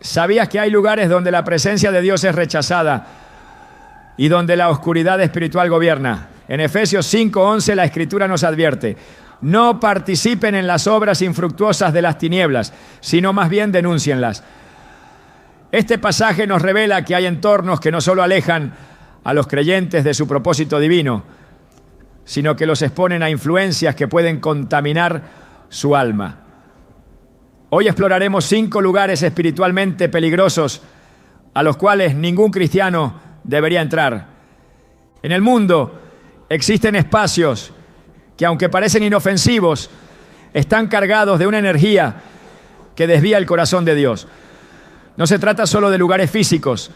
¿Sabías que hay lugares donde la presencia de Dios es rechazada y donde la oscuridad espiritual gobierna? En Efesios 5:11 la Escritura nos advierte: no participen en las obras infructuosas de las tinieblas, sino más bien denúncienlas. Este pasaje nos revela que hay entornos que no solo alejan a los creyentes de su propósito divino, sino que los exponen a influencias que pueden contaminar su alma. Hoy exploraremos 5 lugares espiritualmente peligrosos a los cuales ningún cristiano debería entrar. En el mundo existen espacios que, aunque parecen inofensivos, están cargados de una energía que desvía el corazón de Dios. No se trata solo de lugares físicos,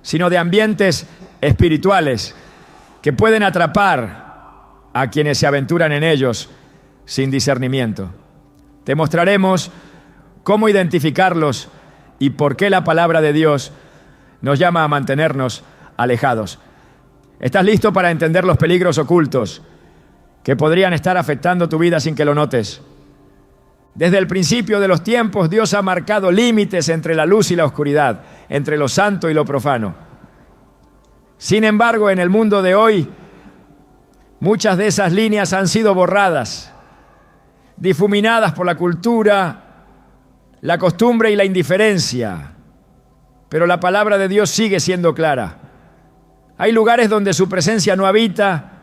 sino de ambientes espirituales que pueden atrapar a quienes se aventuran en ellos sin discernimiento. Te mostraremos cómo identificarlos y por qué la palabra de Dios nos llama a mantenernos alejados. ¿Estás listo para entender los peligros ocultos que podrían estar afectando tu vida sin que lo notes? Desde el principio de los tiempos, Dios ha marcado límites entre la luz y la oscuridad, entre lo santo y lo profano. Sin embargo, en el mundo de hoy, muchas de esas líneas han sido borradas, difuminadas por la cultura, la costumbre y la indiferencia. Pero la palabra de Dios sigue siendo clara. Hay lugares donde su presencia no habita,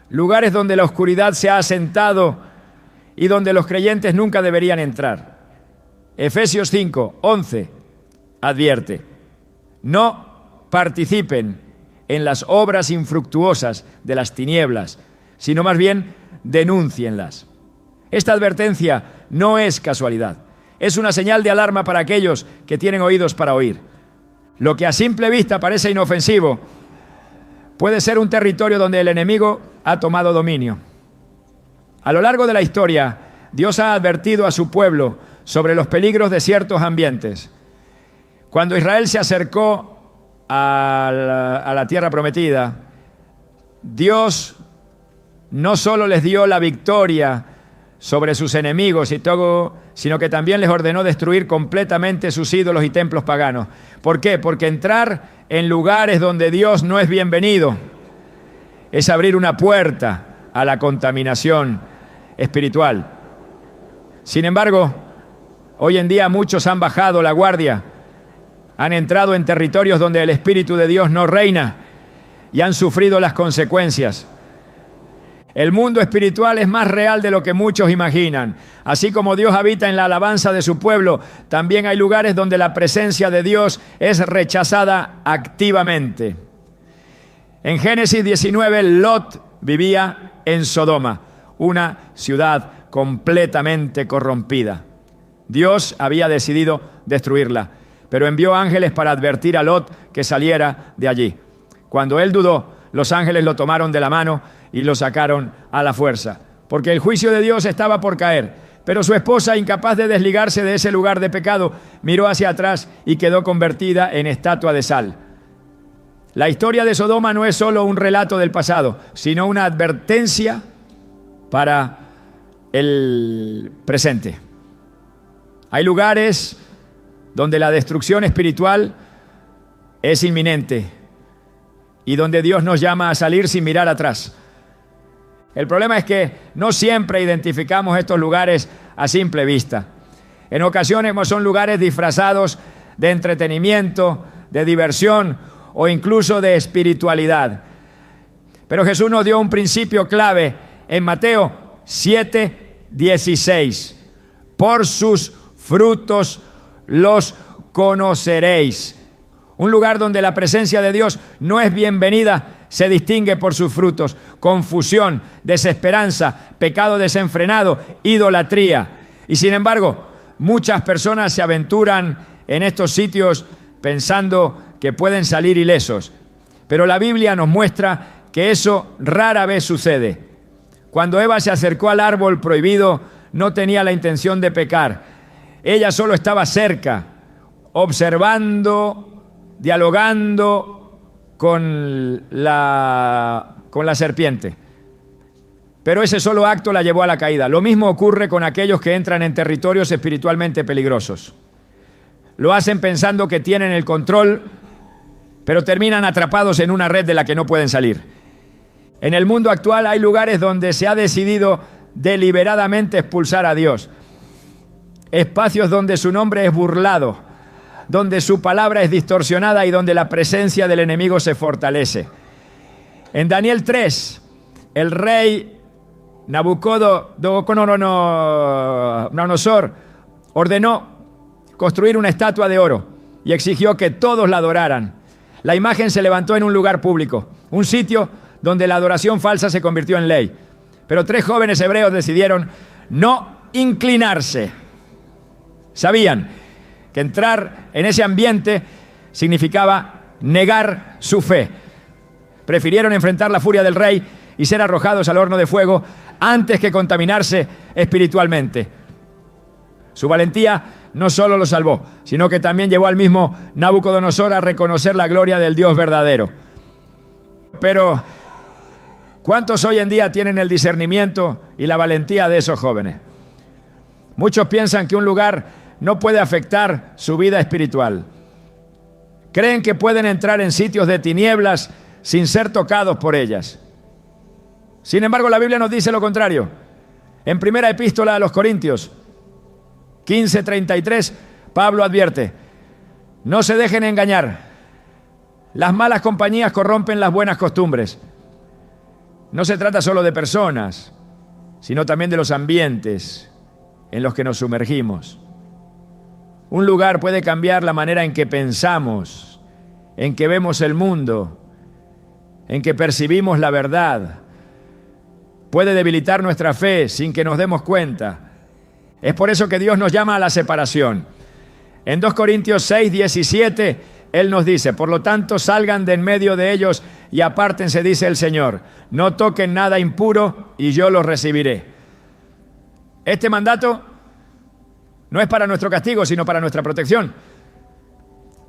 lugares donde la oscuridad se ha asentado y donde los creyentes nunca deberían entrar. Efesios 5:11 advierte: no participen en las obras infructuosas de las tinieblas, sino más bien denúncienlas. Esta advertencia no es casualidad, es una señal de alarma para aquellos que tienen oídos para oír. Lo que a simple vista parece inofensivo puede ser un territorio donde el enemigo ha tomado dominio. A lo largo de la historia, Dios ha advertido a su pueblo sobre los peligros de ciertos ambientes. Cuando Israel se acercó a la tierra prometida, Dios no solo les dio la victoria sobre sus enemigos y todo, sino que también les ordenó destruir completamente sus ídolos y templos paganos. ¿Por qué? Porque entrar en lugares donde Dios no es bienvenido es abrir una puerta a la contaminación espiritual. Sin embargo, hoy en día muchos han bajado la guardia, han entrado en territorios donde el Espíritu de Dios no reina y han sufrido las consecuencias. El mundo espiritual es más real de lo que muchos imaginan. Así como Dios habita en la alabanza de su pueblo, también hay lugares donde la presencia de Dios es rechazada activamente. En Génesis 19, Lot vivía en Sodoma, una ciudad completamente corrompida. Dios había decidido destruirla, pero envió ángeles para advertir a Lot que saliera de allí. Cuando él dudó, los ángeles lo tomaron de la mano y lo sacaron a la fuerza, porque el juicio de Dios estaba por caer. Pero su esposa, incapaz de desligarse de ese lugar de pecado, miró hacia atrás y quedó convertida en estatua de sal. La historia de Sodoma no es solo un relato del pasado, sino una advertencia para el presente. Hay lugares donde la destrucción espiritual es inminente y donde Dios nos llama a salir sin mirar atrás. El problema es que no siempre identificamos estos lugares a simple vista. En ocasiones son lugares disfrazados de entretenimiento, de diversión o incluso de espiritualidad. Pero Jesús nos dio un principio clave en Mateo 7:16. Por sus frutos los conoceréis. Un lugar donde la presencia de Dios no es bienvenida se distingue por sus frutos: confusión, desesperanza, pecado desenfrenado, idolatría. Y sin embargo, muchas personas se aventuran en estos sitios pensando que pueden salir ilesos. Pero la Biblia nos muestra que eso rara vez sucede. Cuando Eva se acercó al árbol prohibido, no tenía la intención de pecar. Ella solo estaba cerca, observando, dialogando con la serpiente. Pero ese solo acto la llevó a la caída. Lo mismo ocurre con aquellos que entran en territorios espiritualmente peligrosos. Lo hacen pensando que tienen el control, pero terminan atrapados en una red de la que no pueden salir. En el mundo actual hay lugares donde se ha decidido deliberadamente expulsar a Dios. Espacios donde su nombre es burlado, donde su palabra es distorsionada y donde la presencia del enemigo se fortalece. En Daniel 3, el rey Nabucodonosor ordenó construir una estatua de oro y exigió que todos la adoraran. La imagen se levantó en un lugar público, un sitio donde la adoración falsa se convirtió en ley. Pero 3 jóvenes hebreos decidieron no inclinarse. Sabían que entrar en ese ambiente significaba negar su fe. Prefirieron enfrentar la furia del rey y ser arrojados al horno de fuego antes que contaminarse espiritualmente. Su valentía no solo lo salvó, sino que también llevó al mismo Nabucodonosor a reconocer la gloria del Dios verdadero. Pero, ¿cuántos hoy en día tienen el discernimiento y la valentía de esos jóvenes? Muchos piensan que un lugar no puede afectar su vida espiritual. Creen que pueden entrar en sitios de tinieblas sin ser tocados por ellas. Sin embargo, la Biblia nos dice lo contrario. En primera epístola a los Corintios 15:33, Pablo advierte: no se dejen engañar. Las malas compañías corrompen las buenas costumbres. No se trata solo de personas, sino también de los ambientes en los que nos sumergimos. Un lugar puede cambiar la manera en que pensamos, en que vemos el mundo, en que percibimos la verdad. Puede debilitar nuestra fe sin que nos demos cuenta. Es por eso que Dios nos llama a la separación. En 2 Corintios 6:17, Él nos dice: por lo tanto, salgan de en medio de ellos y apártense, dice el Señor. No toquen nada impuro y yo los recibiré. Este mandato no es para nuestro castigo, sino para nuestra protección.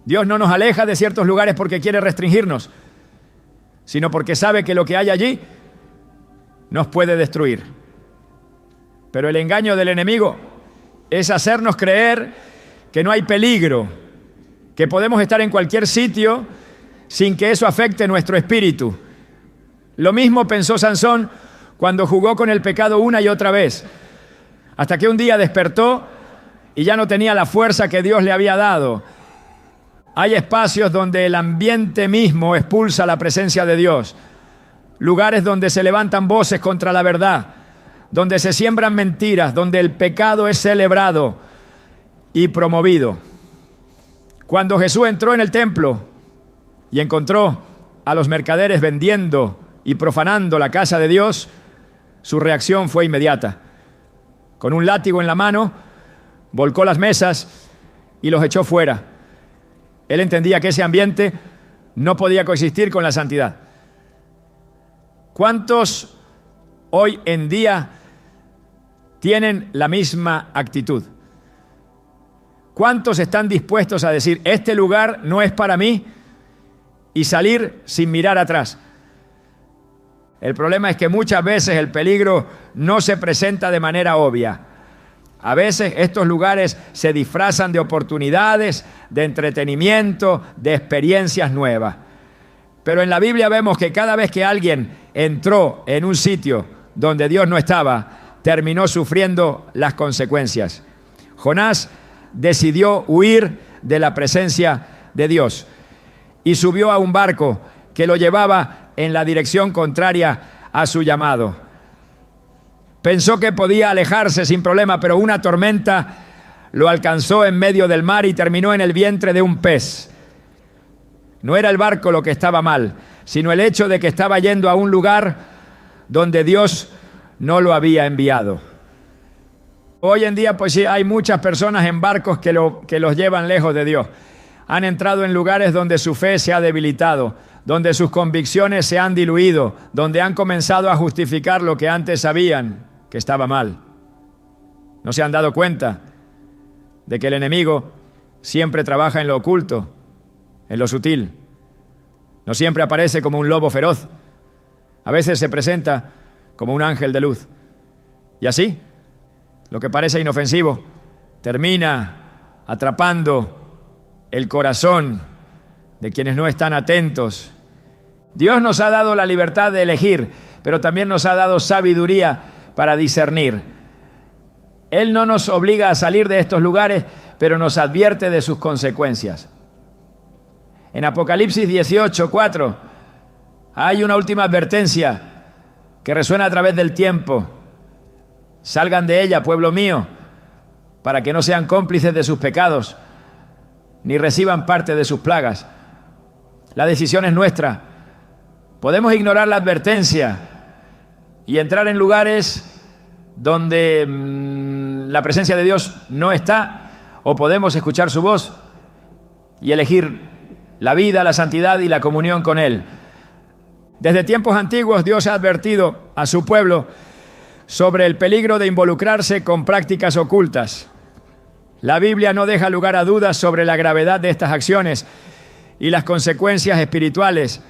Dios no nos aleja de ciertos lugares porque quiere restringirnos, sino porque sabe que lo que hay allí nos puede destruir. Pero el engaño del enemigo es hacernos creer que no hay peligro, que podemos estar en cualquier sitio sin que eso afecte nuestro espíritu. Lo mismo pensó Sansón cuando jugó con el pecado una y otra vez, hasta que un día despertó y ya no tenía la fuerza que Dios le había dado. Hay espacios donde el ambiente mismo expulsa la presencia de Dios, lugares donde se levantan voces contra la verdad, donde se siembran mentiras, donde el pecado es celebrado y promovido. Cuando Jesús entró en el templo y encontró a los mercaderes vendiendo y profanando la casa de Dios, su reacción fue inmediata. Con un látigo en la mano, volcó las mesas y los echó fuera. Él entendía que ese ambiente no podía coexistir con la santidad. ¿Cuántos hoy en día tienen la misma actitud? ¿Cuántos están dispuestos a decir: este lugar no es para mí, y salir sin mirar atrás? El problema es que muchas veces el peligro no se presenta de manera obvia. A veces estos lugares se disfrazan de oportunidades, de entretenimiento, de experiencias nuevas. Pero en la Biblia vemos que cada vez que alguien entró en un sitio donde Dios no estaba, terminó sufriendo las consecuencias. Jonás decidió huir de la presencia de Dios y subió a un barco que lo llevaba en la dirección contraria a su llamado. Pensó que podía alejarse sin problema, pero una tormenta lo alcanzó en medio del mar y terminó en el vientre de un pez. No era el barco lo que estaba mal, sino el hecho de que estaba yendo a un lugar donde Dios no lo había enviado. Hoy en día, pues sí, hay muchas personas en barcos que los llevan lejos de Dios. Han entrado en lugares donde su fe se ha debilitado, donde sus convicciones se han diluido, donde han comenzado a justificar lo que antes sabían que estaba mal. No se han dado cuenta de que el enemigo siempre trabaja en lo oculto, en lo sutil. No siempre aparece como un lobo feroz. A veces se presenta como un ángel de luz. Y así, lo que parece inofensivo termina atrapando el corazón de quienes no están atentos. Dios nos ha dado la libertad de elegir, pero también nos ha dado sabiduría para discernir. Él no nos obliga a salir de estos lugares, pero nos advierte de sus consecuencias. En Apocalipsis 18:4 hay una última advertencia que resuena a través del tiempo. Salgan de ella, pueblo mío, para que no sean cómplices de sus pecados, ni reciban parte de sus plagas. La decisión es nuestra. Podemos ignorar la advertencia y entrar en lugares donde la presencia de Dios no está, o podemos escuchar su voz y elegir la vida, la santidad y la comunión con Él. Desde tiempos antiguos Dios ha advertido a su pueblo sobre el peligro de involucrarse con prácticas ocultas. La Biblia no deja lugar a dudas sobre la gravedad de estas acciones y las consecuencias espirituales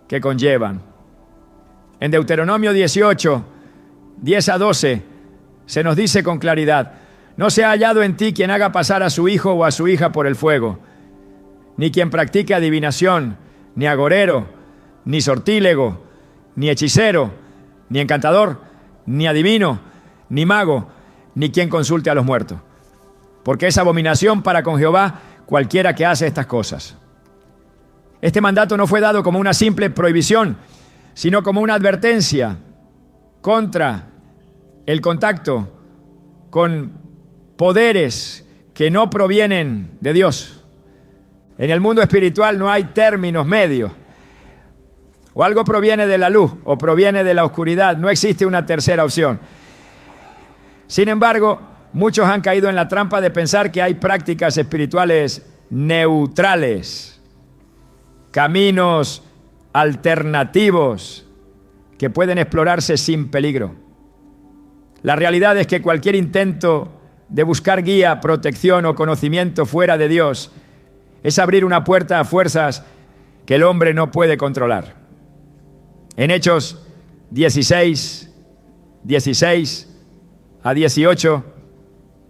que conllevan. En Deuteronomio 18, 10 a 12, se nos dice con claridad: no se ha hallado en ti quien haga pasar a su hijo o a su hija por el fuego, ni quien practique adivinación, ni agorero, ni sortílego, ni hechicero, ni encantador, ni adivino, ni mago, ni quien consulte a los muertos. Porque es abominación para con Jehová cualquiera que hace estas cosas. Este mandato no fue dado como una simple prohibición, sino como una advertencia contra el contacto con poderes que no provienen de Dios. En el mundo espiritual no hay términos medios. O algo proviene de la luz o proviene de la oscuridad. No existe una tercera opción. Sin embargo, muchos han caído en la trampa de pensar que hay prácticas espirituales neutrales, caminos alternativos que pueden explorarse sin peligro. La realidad es que cualquier intento de buscar guía, protección o conocimiento fuera de Dios es abrir una puerta a fuerzas que el hombre no puede controlar. En Hechos 16 a 18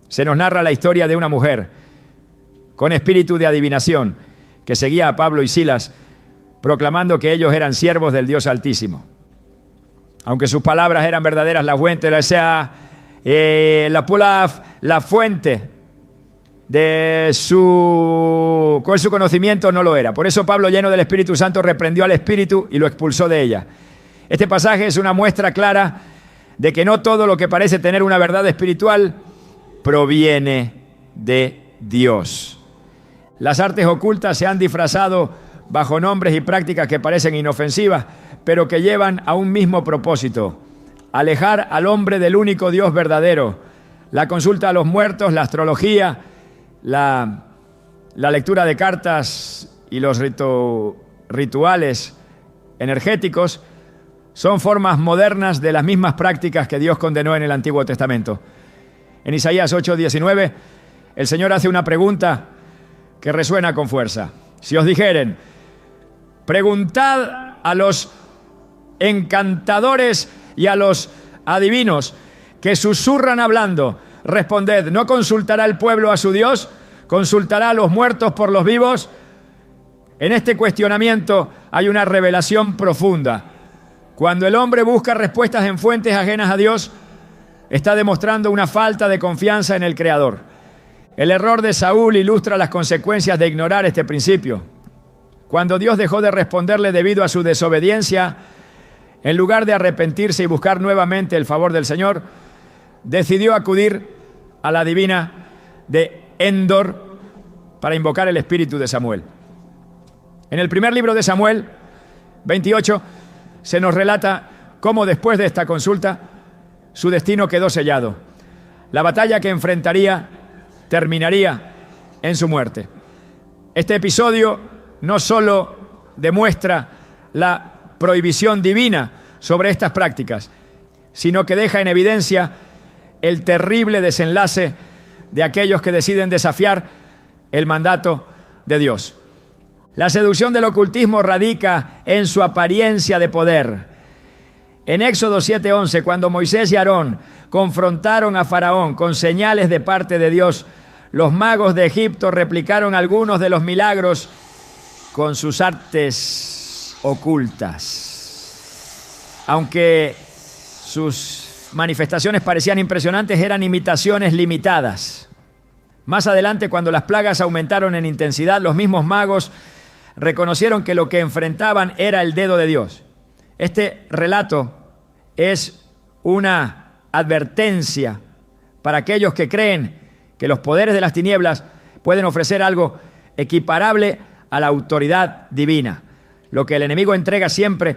se nos narra la historia de una mujer con espíritu de adivinación que seguía a Pablo y Silas proclamando que ellos eran siervos del Dios Altísimo. Aunque sus palabras eran verdaderas, la fuente, o sea, la fuente de su conocimiento no lo era. Por eso Pablo, lleno del Espíritu Santo, reprendió al espíritu y lo expulsó de ella. Este pasaje es una muestra clara de que no todo lo que parece tener una verdad espiritual proviene de Dios. Las artes ocultas se han disfrazado bajo nombres y prácticas que parecen inofensivas, pero que llevan a un mismo propósito: alejar al hombre del único Dios verdadero. La consulta a los muertos, la astrología, la lectura de cartas y los rituales energéticos son formas modernas de las mismas prácticas que Dios condenó en el Antiguo Testamento. En Isaías 8:19, el Señor hace una pregunta que resuena con fuerza. Si os dijeren: preguntad a los encantadores y a los adivinos que susurran hablando, responded, ¿no consultará el pueblo a su Dios? ¿Consultará a los muertos por los vivos? En este cuestionamiento hay una revelación profunda. Cuando el hombre busca respuestas en fuentes ajenas a Dios, está demostrando una falta de confianza en el Creador. El error de Saúl ilustra las consecuencias de ignorar este principio. Cuando Dios dejó de responderle debido a su desobediencia, en lugar de arrepentirse y buscar nuevamente el favor del Señor, decidió acudir a la divina de Endor para invocar el espíritu de Samuel. En el primer libro de Samuel, 28, se nos relata cómo después de esta consulta su destino quedó sellado. La batalla que enfrentaría terminaría en su muerte. Este episodio no solo demuestra la prohibición divina sobre estas prácticas, sino que deja en evidencia el terrible desenlace de aquellos que deciden desafiar el mandato de Dios. La seducción del ocultismo radica en su apariencia de poder. En Éxodo 7:11, cuando Moisés y Aarón confrontaron a Faraón con señales de parte de Dios, los magos de Egipto replicaron algunos de los milagros con sus artes ocultas. Aunque sus manifestaciones parecían impresionantes, eran imitaciones limitadas. Más adelante, cuando las plagas aumentaron en intensidad, los mismos magos reconocieron que lo que enfrentaban era el dedo de Dios. Este relato es una advertencia para aquellos que creen que los poderes de las tinieblas pueden ofrecer algo equiparable a la autoridad divina. Lo que el enemigo entrega siempre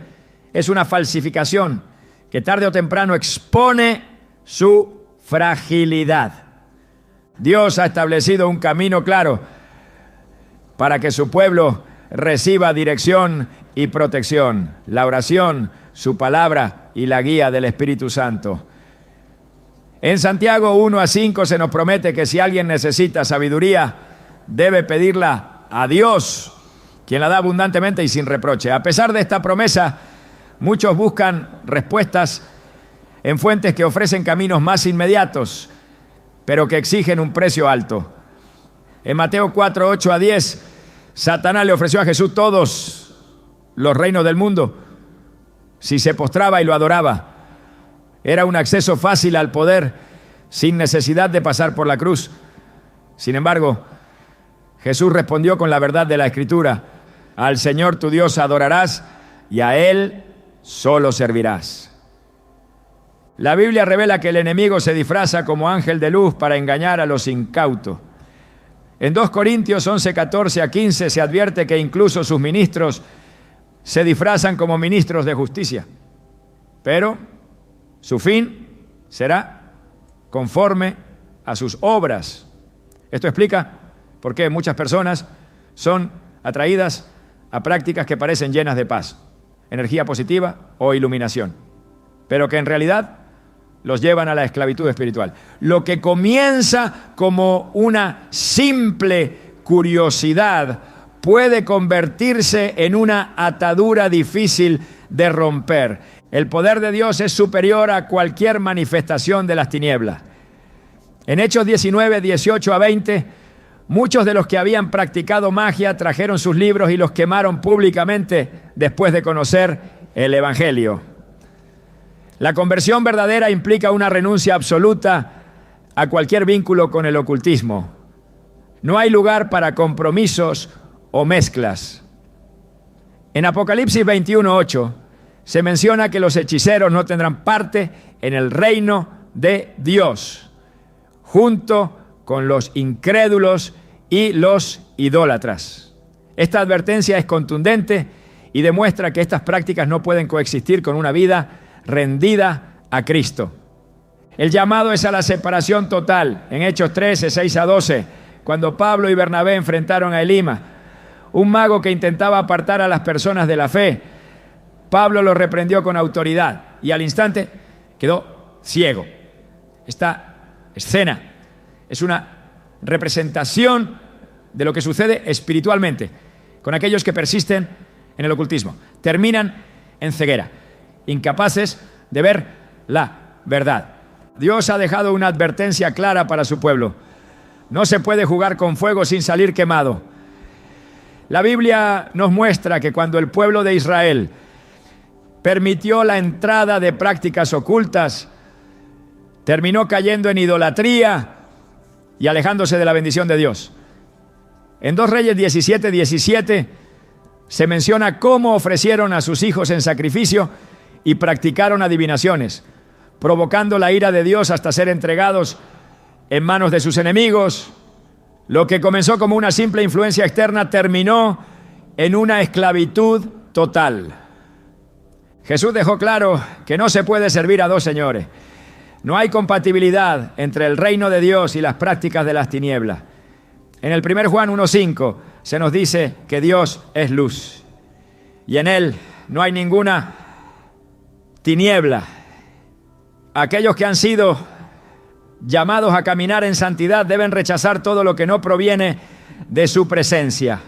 es una falsificación que tarde o temprano expone su fragilidad. Dios ha establecido un camino claro para que su pueblo reciba dirección y protección, la oración, su palabra y la guía del Espíritu Santo. En Santiago 1-5 se nos promete que si alguien necesita sabiduría, debe pedirla a Dios, quien la da abundantemente y sin reproche. A pesar de esta promesa, muchos buscan respuestas en fuentes que ofrecen caminos más inmediatos, pero que exigen un precio alto. En Mateo 4:8-10, Satanás le ofreció a Jesús todos los reinos del mundo si se postraba y lo adoraba. Era un acceso fácil al poder sin necesidad de pasar por la cruz. Sin embargo, Jesús respondió con la verdad de la Escritura: al Señor tu Dios adorarás y a Él solo servirás. La Biblia revela que el enemigo se disfraza como ángel de luz para engañar a los incautos. En 2 Corintios 11:14-15 se advierte que incluso sus ministros se disfrazan como ministros de justicia, pero su fin será conforme a sus obras. Esto explica por qué muchas personas son atraídas a prácticas que parecen llenas de paz, energía positiva o iluminación, pero que en realidad los llevan a la esclavitud espiritual. Lo que comienza como una simple curiosidad puede convertirse en una atadura difícil de romper. El poder de Dios es superior a cualquier manifestación de las tinieblas. En Hechos 19:18-20, muchos de los que habían practicado magia trajeron sus libros y los quemaron públicamente después de conocer el Evangelio. La conversión verdadera implica una renuncia absoluta a cualquier vínculo con el ocultismo. No hay lugar para compromisos o mezclas. En Apocalipsis 21:8 se menciona que los hechiceros no tendrán parte en el reino de Dios, junto con los incrédulos y los idólatras. Esta advertencia es contundente y demuestra que estas prácticas no pueden coexistir con una vida rendida a Cristo. El llamado es a la separación total. En Hechos 13:6-12, cuando Pablo y Bernabé enfrentaron a Elima, un mago que intentaba apartar a las personas de la fe, Pablo lo reprendió con autoridad y al instante quedó ciego. Esta escena es una representación de lo que sucede espiritualmente con aquellos que persisten en el ocultismo. Terminan en ceguera, incapaces de ver la verdad. Dios ha dejado una advertencia clara para su pueblo: no se puede jugar con fuego sin salir quemado. La Biblia nos muestra que cuando el pueblo de Israel permitió la entrada de prácticas ocultas, terminó cayendo en idolatría y alejándose de la bendición de Dios. En 2 Reyes 17:17 se menciona cómo ofrecieron a sus hijos en sacrificio y practicaron adivinaciones, provocando la ira de Dios hasta ser entregados en manos de sus enemigos. Lo que comenzó como una simple influencia externa terminó en una esclavitud total. Jesús dejó claro que no se puede servir a dos señores. No hay compatibilidad entre el reino de Dios y las prácticas de las tinieblas. En el 1 Juan 1:5 se nos dice que Dios es luz y en Él no hay ninguna tiniebla. Aquellos que han sido llamados a caminar en santidad deben rechazar todo lo que no proviene de su presencia.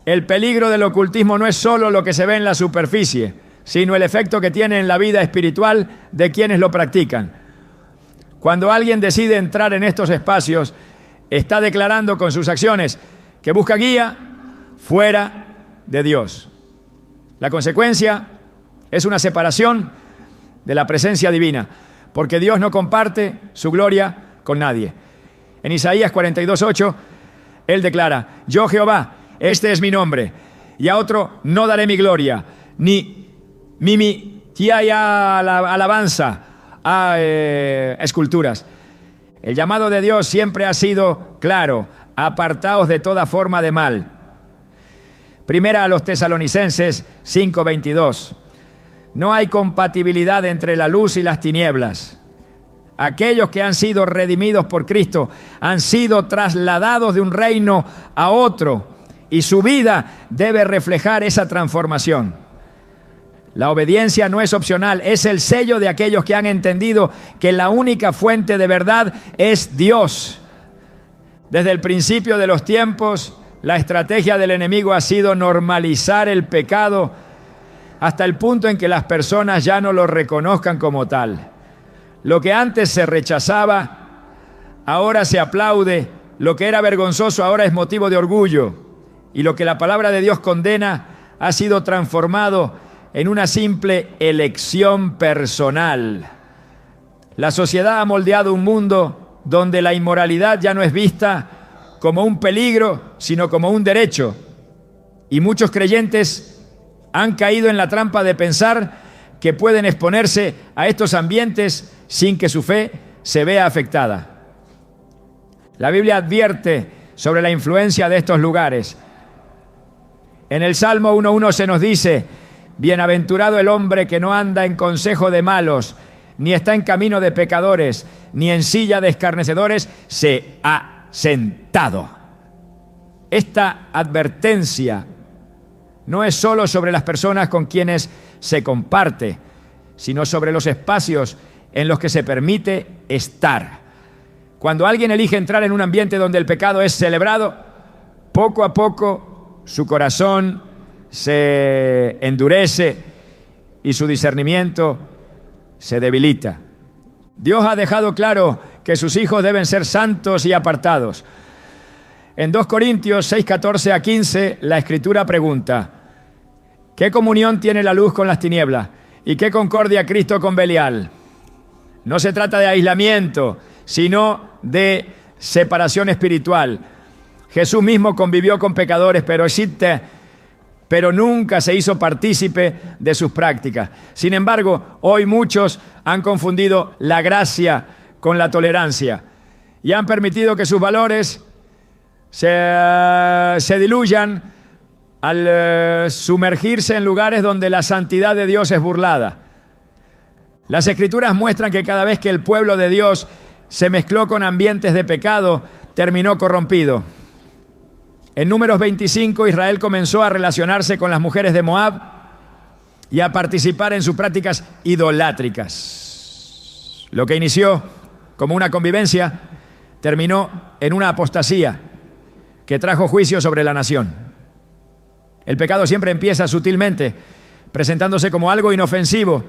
El peligro del ocultismo no es solo lo que se ve en la superficie, sino el efecto que tiene en la vida espiritual de quienes lo practican. Cuando alguien decide entrar en estos espacios, está declarando con sus acciones que busca guía fuera de Dios. La consecuencia es una separación de la presencia divina, porque Dios no comparte su gloria con nadie. En Isaías 42:8, Él declara: yo Jehová, este es mi nombre, y a otro no daré mi gloria, ni haya alabanza a esculturas. El llamado de Dios siempre ha sido claro: apartaos de toda forma de mal. Primera a los Tesalonicenses 5:22. No hay compatibilidad entre la luz y las tinieblas. Aquellos que han sido redimidos por Cristo han sido trasladados de un reino a otro, y su vida debe reflejar esa transformación. La obediencia no es opcional, es el sello de aquellos que han entendido que la única fuente de verdad es Dios. Desde el principio de los tiempos, la estrategia del enemigo ha sido normalizar el pecado hasta el punto en que las personas ya no lo reconozcan como tal. Lo que antes se rechazaba, ahora se aplaude. Lo que era vergonzoso ahora es motivo de orgullo. Y lo que la palabra de Dios condena ha sido transformado en una simple elección personal. La sociedad ha moldeado un mundo donde la inmoralidad ya no es vista como un peligro, sino como un derecho. Y muchos creyentes han caído en la trampa de pensar que pueden exponerse a estos ambientes sin que su fe se vea afectada. La Biblia advierte sobre la influencia de estos lugares. En el Salmo 1:1 se nos dice: bienaventurado el hombre que no anda en consejo de malos, ni está en camino de pecadores, ni en silla de escarnecedores se ha sentado. Esta advertencia no es solo sobre las personas con quienes se comparte, sino sobre los espacios en los que se permite estar. Cuando alguien elige entrar en un ambiente donde el pecado es celebrado, poco a poco su corazón se endurece y su discernimiento se debilita. Dios ha dejado claro que sus hijos deben ser santos y apartados. En 2 Corintios 6:14-15, la Escritura pregunta: ¿qué comunión tiene la luz con las tinieblas? ¿Y qué concordia Cristo con Belial? No se trata de aislamiento, sino de separación espiritual. Jesús mismo convivió con pecadores, pero nunca se hizo partícipe de sus prácticas. Sin embargo, hoy muchos han confundido la gracia con la tolerancia y han permitido que sus valores se diluyan al sumergirse en lugares donde la santidad de Dios es burlada. Las Escrituras muestran que cada vez que el pueblo de Dios se mezcló con ambientes de pecado, terminó corrompido. En Números 25, Israel comenzó a relacionarse con las mujeres de Moab y a participar en sus prácticas idolátricas. Lo que inició como una convivencia terminó en una apostasía que trajo juicio sobre la nación. El pecado siempre empieza sutilmente, presentándose como algo inofensivo,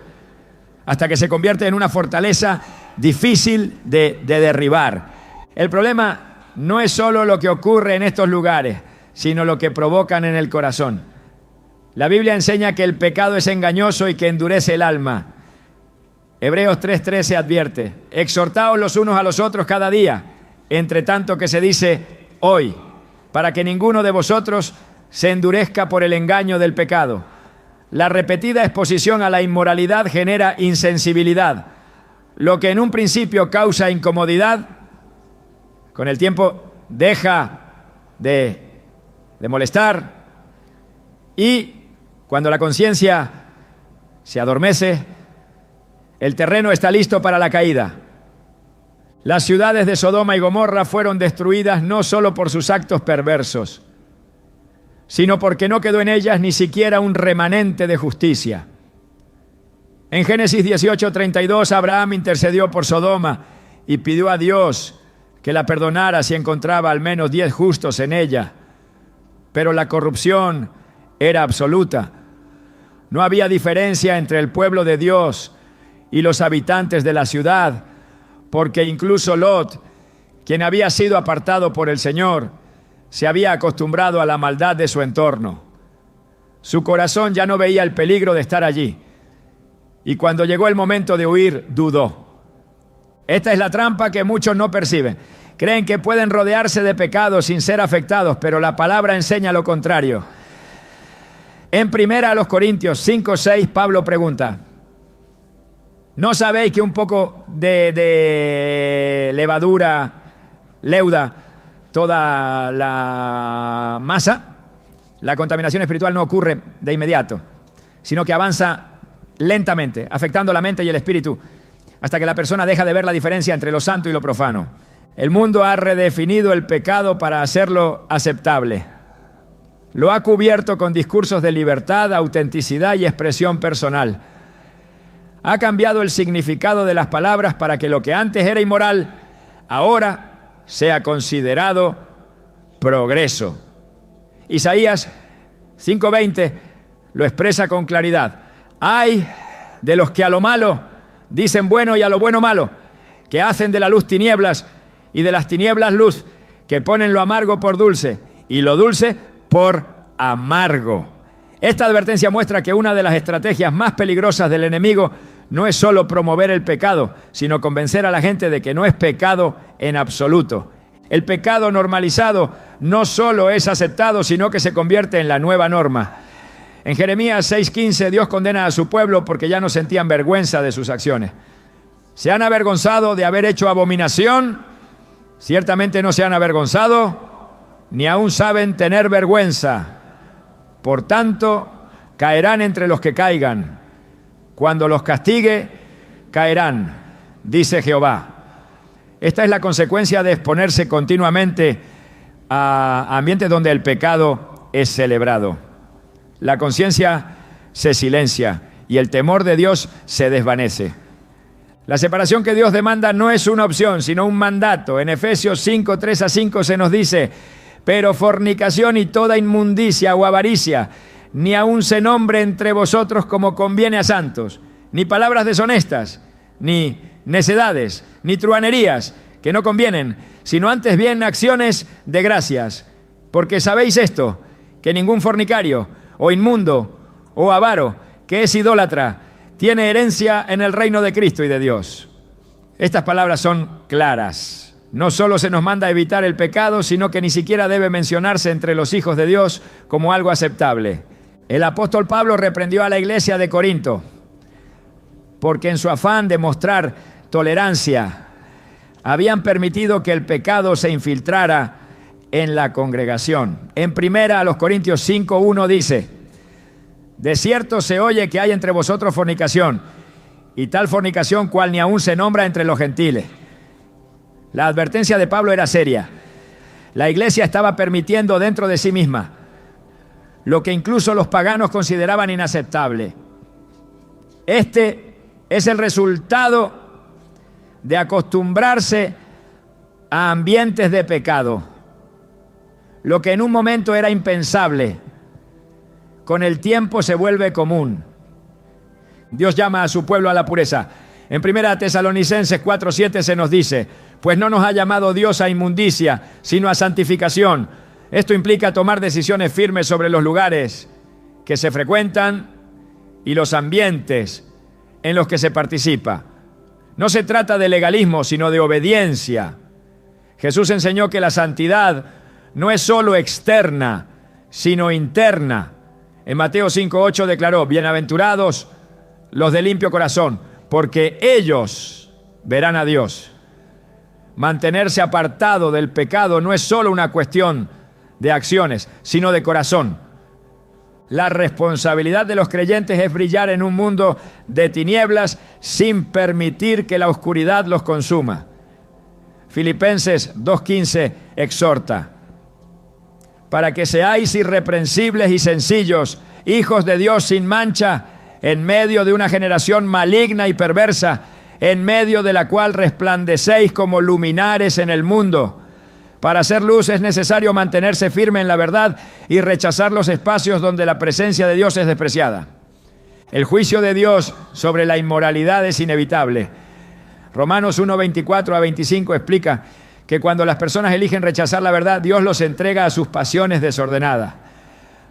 hasta que se convierte en una fortaleza difícil de derribar. El problema no es solo lo que ocurre en estos lugares, sino lo que provocan en el corazón. La Biblia enseña que el pecado es engañoso y que endurece el alma. Hebreos 3:13 advierte: exhortaos los unos a los otros cada día, entre tanto que se dice hoy, para que ninguno de vosotros se endurezca por el engaño del pecado. La repetida exposición a la inmoralidad genera insensibilidad. Lo que en un principio causa incomodidad, con el tiempo deja de molestar, y cuando la conciencia se adormece, el terreno está listo para la caída. Las ciudades de Sodoma y Gomorra fueron destruidas no solo por sus actos perversos, sino porque no quedó en ellas ni siquiera un remanente de justicia. En Génesis 18:32, Abraham intercedió por Sodoma y pidió a Dios que la perdonara si encontraba al menos 10 justos en ella. Pero la corrupción era absoluta. No había diferencia entre el pueblo de Dios y los habitantes de la ciudad, porque incluso Lot, quien había sido apartado por el Señor, se había acostumbrado a la maldad de su entorno. Su corazón ya no veía el peligro de estar allí. Y cuando llegó el momento de huir, dudó. Esta es la trampa que muchos no perciben. Creen que pueden rodearse de pecados sin ser afectados, pero la palabra enseña lo contrario. En 1 Corintios 5:6, Pablo pregunta: ¿no sabéis que un poco de levadura leuda toda la masa? La contaminación espiritual no ocurre de inmediato, sino que avanza lentamente, afectando la mente y el espíritu, hasta que la persona deja de ver la diferencia entre lo santo y lo profano. El mundo ha redefinido el pecado para hacerlo aceptable. Lo ha cubierto con discursos de libertad, autenticidad y expresión personal. Ha cambiado el significado de las palabras para que lo que antes era inmoral, ahora sea considerado progreso. Isaías 5:20 lo expresa con claridad. Ay de los que a lo malo dicen bueno y a lo bueno malo, que hacen de la luz tinieblas y de las tinieblas luz, que ponen lo amargo por dulce y lo dulce por amargo. Esta advertencia muestra que una de las estrategias más peligrosas del enemigo no es solo promover el pecado, sino convencer a la gente de que no es pecado en absoluto. El pecado normalizado no solo es aceptado, sino que se convierte en la nueva norma. En Jeremías 6:15, Dios condena a su pueblo porque ya no sentían vergüenza de sus acciones. ¿Se han avergonzado de haber hecho abominación? Ciertamente no se han avergonzado, ni aún saben tener vergüenza. Por tanto, caerán entre los que caigan. Cuando los castigue, caerán, dice Jehová. Esta es la consecuencia de exponerse continuamente a ambientes donde el pecado es celebrado. La conciencia se silencia y el temor de Dios se desvanece. La separación que Dios demanda no es una opción, sino un mandato. En Efesios 5:3-5 se nos dice: pero fornicación y toda inmundicia o avaricia, ni aun se nombre entre vosotros como conviene a santos, ni palabras deshonestas, ni necedades, ni truhanerías, que no convienen, sino antes bien acciones de gracias. Porque sabéis esto, que ningún fornicario, o inmundo, o avaro, que es idólatra, tiene herencia en el reino de Cristo y de Dios. Estas palabras son claras. No solo se nos manda a evitar el pecado, sino que ni siquiera debe mencionarse entre los hijos de Dios como algo aceptable. El apóstol Pablo reprendió a la iglesia de Corinto, porque en su afán de mostrar tolerancia, habían permitido que el pecado se infiltrara en la congregación. En 1 Corintios 5:1 dice: de cierto se oye que hay entre vosotros fornicación, y tal fornicación cual ni aún se nombra entre los gentiles. La advertencia de Pablo era seria. La iglesia estaba permitiendo dentro de sí misma lo que incluso los paganos consideraban inaceptable. Este es el resultado de acostumbrarse a ambientes de pecado. Lo que en un momento era impensable, con el tiempo se vuelve común. Dios llama a su pueblo a la pureza. En 1 Tesalonicenses 4:7 se nos dice: pues no nos ha llamado Dios a inmundicia, sino a santificación. Esto implica tomar decisiones firmes sobre los lugares que se frecuentan y los ambientes en los que se participa. No se trata de legalismo, sino de obediencia. Jesús enseñó que la santidad no es solo externa, sino interna. En Mateo 5:8 declaró: bienaventurados los de limpio corazón, porque ellos verán a Dios. Mantenerse apartado del pecado no es solo una cuestión de acciones, sino de corazón. La responsabilidad de los creyentes es brillar en un mundo de tinieblas sin permitir que la oscuridad los consuma. Filipenses 2:15 exhorta: para que seáis irreprensibles y sencillos, hijos de Dios sin mancha, en medio de una generación maligna y perversa, en medio de la cual resplandecéis como luminares en el mundo. Para hacer luz es necesario mantenerse firme en la verdad y rechazar los espacios donde la presencia de Dios es despreciada. El juicio de Dios sobre la inmoralidad es inevitable. Romanos 1:24-25 explica que cuando las personas eligen rechazar la verdad, Dios los entrega a sus pasiones desordenadas.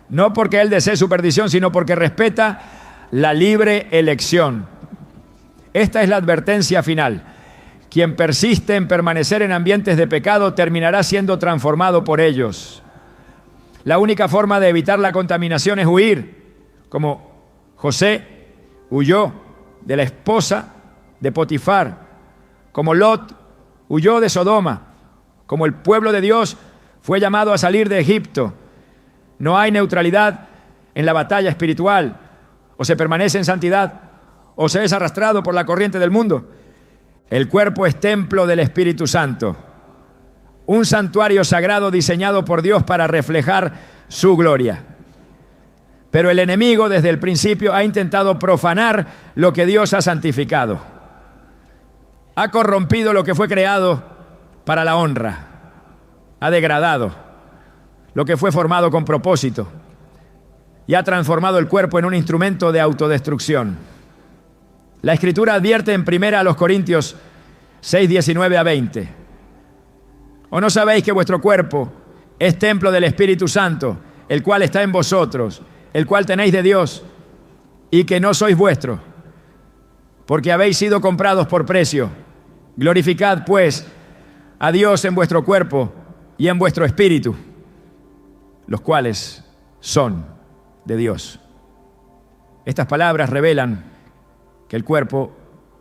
No porque Él desee su perdición, sino porque respeta la libre elección. Esta es la advertencia final. Quien persiste en permanecer en ambientes de pecado terminará siendo transformado por ellos. La única forma de evitar la contaminación es huir, como José huyó de la esposa de Potifar, como Lot huyó de Sodoma, como el pueblo de Dios fue llamado a salir de Egipto. No hay neutralidad en la batalla espiritual. O se permanece en santidad o se es arrastrado por la corriente del mundo. El cuerpo es templo del Espíritu Santo, un santuario sagrado diseñado por Dios para reflejar su gloria. Pero el enemigo desde el principio ha intentado profanar lo que Dios ha santificado. Ha corrompido lo que fue creado para la honra. Ha degradado lo que fue formado con propósito y ha transformado el cuerpo en un instrumento de autodestrucción. La Escritura advierte en 1 Corintios 6, 19 a 20. ¿O no sabéis que vuestro cuerpo es templo del Espíritu Santo, el cual está en vosotros, el cual tenéis de Dios, y que no sois vuestros? Porque habéis sido comprados por precio. Glorificad, pues, a Dios en vuestro cuerpo y en vuestro espíritu, los cuales son de Dios. Estas palabras revelan que el cuerpo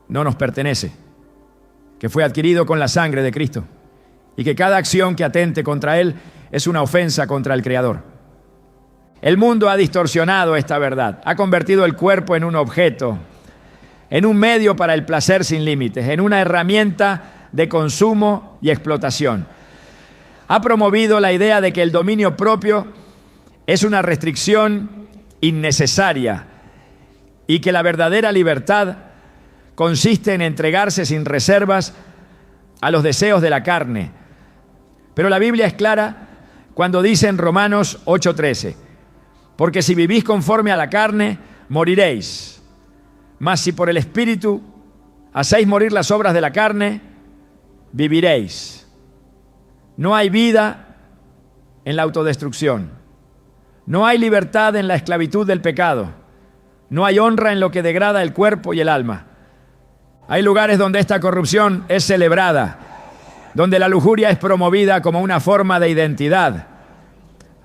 no nos pertenece, que fue adquirido con la sangre de Cristo y que cada acción que atente contra Él es una ofensa contra el Creador. El mundo ha distorsionado esta verdad, ha convertido el cuerpo en un objeto, en un medio para el placer sin límites, en una herramienta de consumo y explotación. Ha promovido la idea de que el dominio propio es una restricción innecesaria y que la verdadera libertad consiste en entregarse sin reservas a los deseos de la carne. Pero la Biblia es clara cuando dice en Romanos 8:13, porque si vivís conforme a la carne, moriréis. Mas si por el Espíritu hacéis morir las obras de la carne, viviréis. No hay vida en la autodestrucción. No hay libertad en la esclavitud del pecado. No hay honra en lo que degrada el cuerpo y el alma. Hay lugares donde esta corrupción es celebrada, donde la lujuria es promovida como una forma de identidad,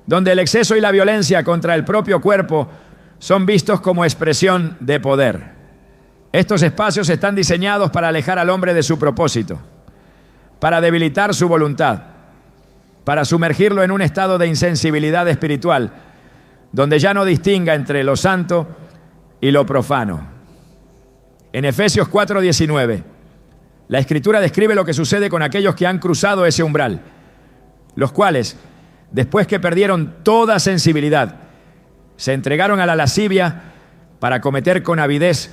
donde el exceso y la violencia contra el propio cuerpo son vistos como expresión de poder. Estos espacios están diseñados para alejar al hombre de su propósito, para debilitar su voluntad, para sumergirlo en un estado de insensibilidad espiritual, donde ya no distinga entre lo santo y lo profano. En Efesios 4:19, la Escritura describe lo que sucede con aquellos que han cruzado ese umbral, los cuales, después que perdieron toda sensibilidad, se entregaron a la lascivia para cometer con avidez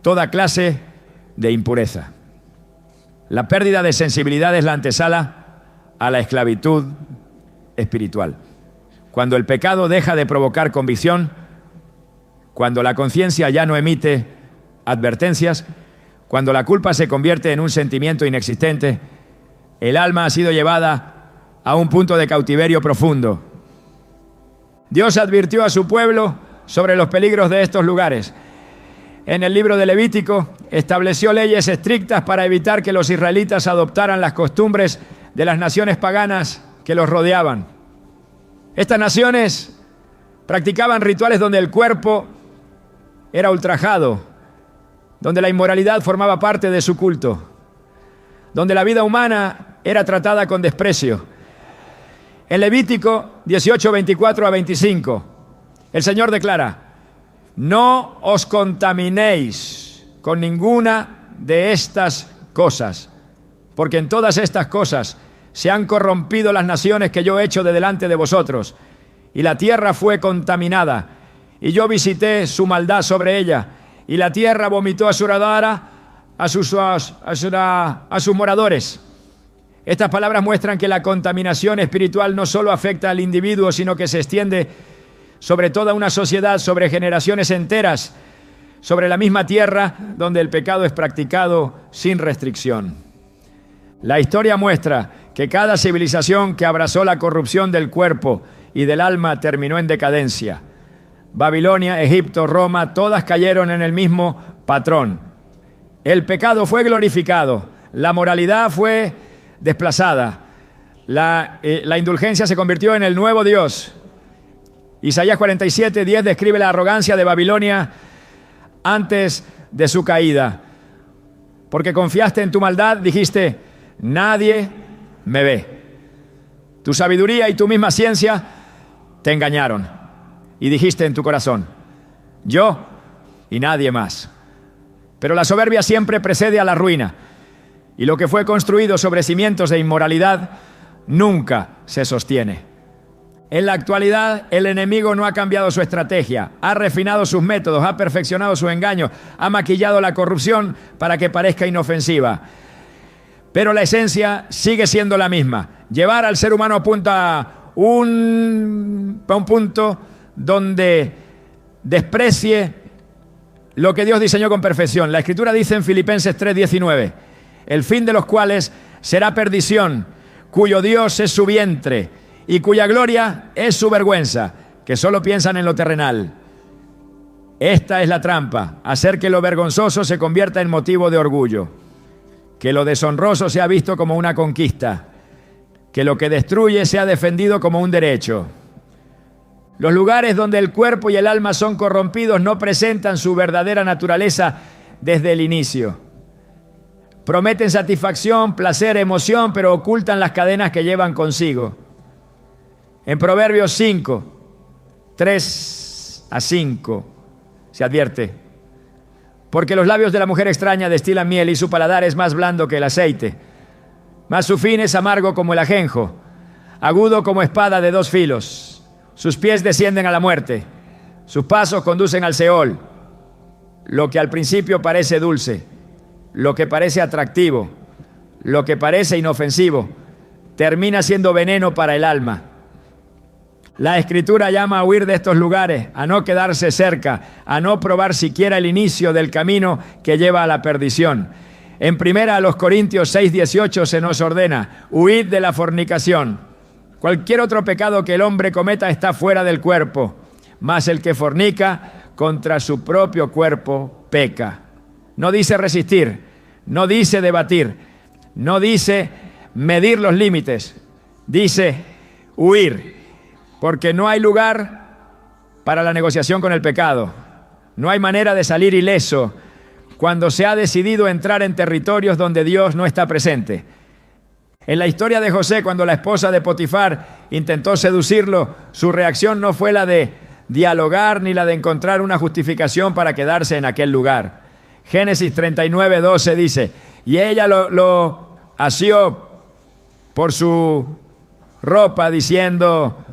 toda clase de impureza. La pérdida de sensibilidad es la antesala a la esclavitud espiritual. Cuando el pecado deja de provocar convicción, cuando la conciencia ya no emite advertencias, cuando la culpa se convierte en un sentimiento inexistente, el alma ha sido llevada a un punto de cautiverio profundo. Dios advirtió a su pueblo sobre los peligros de estos lugares. En el libro de Levítico estableció leyes estrictas para evitar que los israelitas adoptaran las costumbres de las naciones paganas que los rodeaban. Estas naciones practicaban rituales donde el cuerpo era ultrajado, donde la inmoralidad formaba parte de su culto, donde la vida humana era tratada con desprecio. En Levítico 18, 24 a 25, el Señor declara: no os contaminéis con ninguna de estas cosas, porque en todas estas cosas se han corrompido las naciones que yo he hecho de delante de vosotros, y la tierra fue contaminada, y yo visité su maldad sobre ella, y la tierra vomitó a su radara a sus moradores. Estas palabras muestran que la contaminación espiritual no solo afecta al individuo, sino que se extiende sobre toda una sociedad, sobre generaciones enteras, sobre la misma tierra donde el pecado es practicado sin restricción. La historia muestra que cada civilización que abrazó la corrupción del cuerpo y del alma terminó en decadencia. Babilonia, Egipto, Roma, todas cayeron en el mismo patrón. El pecado fue glorificado, la moralidad fue desplazada, la indulgencia se convirtió en el nuevo Dios. Isaías 47:10 describe la arrogancia de Babilonia antes de su caída. Porque confiaste en tu maldad, dijiste, nadie me ve. Tu sabiduría y tu misma ciencia te engañaron. Y dijiste en tu corazón, yo y nadie más. Pero la soberbia siempre precede a la ruina. Y lo que fue construido sobre cimientos de inmoralidad nunca se sostiene. En la actualidad, el enemigo no ha cambiado su estrategia, ha refinado sus métodos, ha perfeccionado su engaño, ha maquillado la corrupción para que parezca inofensiva. Pero la esencia sigue siendo la misma. Llevar al ser humano a un punto donde desprecie lo que Dios diseñó con perfección. La Escritura dice en Filipenses 3:19, el fin de los cuales será perdición, cuyo Dios es su vientre y cuya gloria es su vergüenza, que solo piensan en lo terrenal. Esta es la trampa, hacer que lo vergonzoso se convierta en motivo de orgullo, que lo deshonroso sea visto como una conquista, que lo que destruye sea defendido como un derecho. Los lugares donde el cuerpo y el alma son corrompidos no presentan su verdadera naturaleza desde el inicio. Prometen satisfacción, placer, emoción, pero ocultan las cadenas que llevan consigo. En Proverbios 5, 3-5, se advierte, porque los labios de la mujer extraña destilan miel y su paladar es más blando que el aceite, mas su fin es amargo como el ajenjo, agudo como espada de dos filos. Sus pies descienden a la muerte, sus pasos conducen al Seol. Lo que al principio parece dulce, lo que parece atractivo, lo que parece inofensivo, termina siendo veneno para el alma. La Escritura llama a huir de estos lugares, a no quedarse cerca, a no probar siquiera el inicio del camino que lleva a la perdición. En 1 Corintios 6:18 se nos ordena, huid de la fornicación. Cualquier otro pecado que el hombre cometa está fuera del cuerpo, mas el que fornica contra su propio cuerpo peca. No dice resistir, no dice debatir, no dice medir los límites, dice huir. Porque no hay lugar para la negociación con el pecado. No hay manera de salir ileso cuando se ha decidido entrar en territorios donde Dios no está presente. En la historia de José, cuando la esposa de Potifar intentó seducirlo, su reacción no fue la de dialogar ni la de encontrar una justificación para quedarse en aquel lugar. Génesis 39:12 dice, y ella lo asió por su ropa diciendo,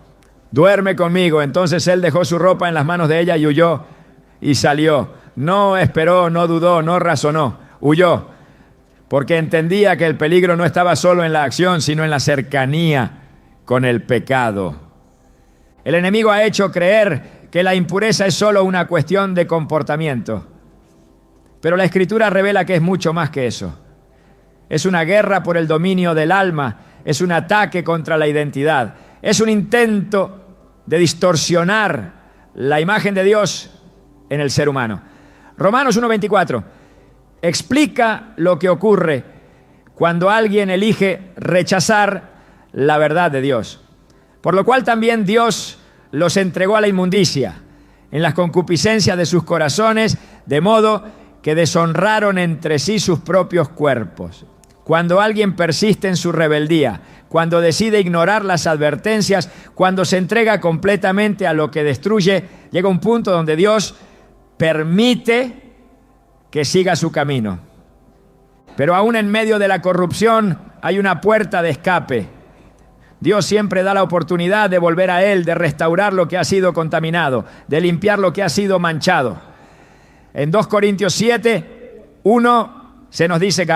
duerme conmigo. Entonces él dejó su ropa en las manos de ella y huyó y salió. No esperó, no dudó, no razonó, huyó. Porque entendía que el peligro no estaba solo en la acción, sino en la cercanía con el pecado. El enemigo ha hecho creer que la impureza es solo una cuestión de comportamiento. Pero la Escritura revela que es mucho más que eso. Es una guerra por el dominio del alma, es un ataque contra la identidad, es un intento de distorsionar la imagen de Dios en el ser humano. Romanos 1:24 explica lo que ocurre cuando alguien elige rechazar la verdad de Dios. Por lo cual también Dios los entregó a la inmundicia en las concupiscencias de sus corazones, de modo que deshonraron entre sí sus propios cuerpos. Cuando alguien persiste en su rebeldía, cuando decide ignorar las advertencias, cuando se entrega completamente a lo que destruye, llega un punto donde Dios permite que siga su camino. Pero aún en medio de la corrupción hay una puerta de escape. Dios siempre da la oportunidad de volver a Él, de restaurar lo que ha sido contaminado, de limpiar lo que ha sido manchado. En 2 Corintios 7:1 se nos dice que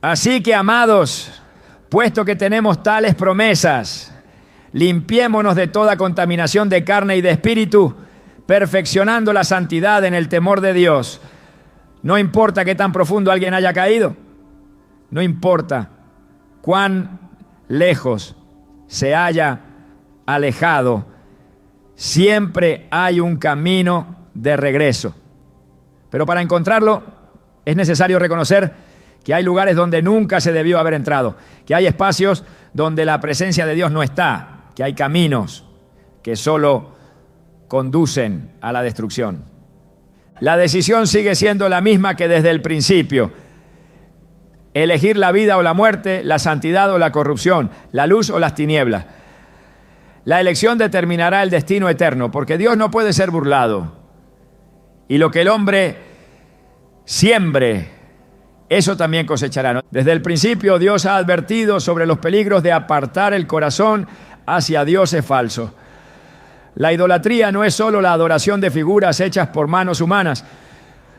así que, amados, puesto que tenemos tales promesas, limpiémonos de toda contaminación de carne y de espíritu, perfeccionando la santidad en el temor de Dios. No importa qué tan profundo alguien haya caído, No importa cuán lejos se haya alejado, siempre hay un camino de regreso. Pero para encontrarlo es necesario reconocer que hay lugares donde nunca se debió haber entrado, que hay espacios donde la presencia de Dios no está, que hay caminos que solo conducen a la destrucción. La decisión sigue siendo la misma que desde el principio: elegir la vida o la muerte, la santidad o la corrupción, la luz o las tinieblas. La elección determinará el destino eterno, porque Dios no puede ser burlado. Y lo que el hombre siembre, eso también cosechará. Desde el principio Dios ha advertido sobre los peligros de apartar el corazón hacia dioses falsos. La idolatría no es solo la adoración de figuras hechas por manos humanas,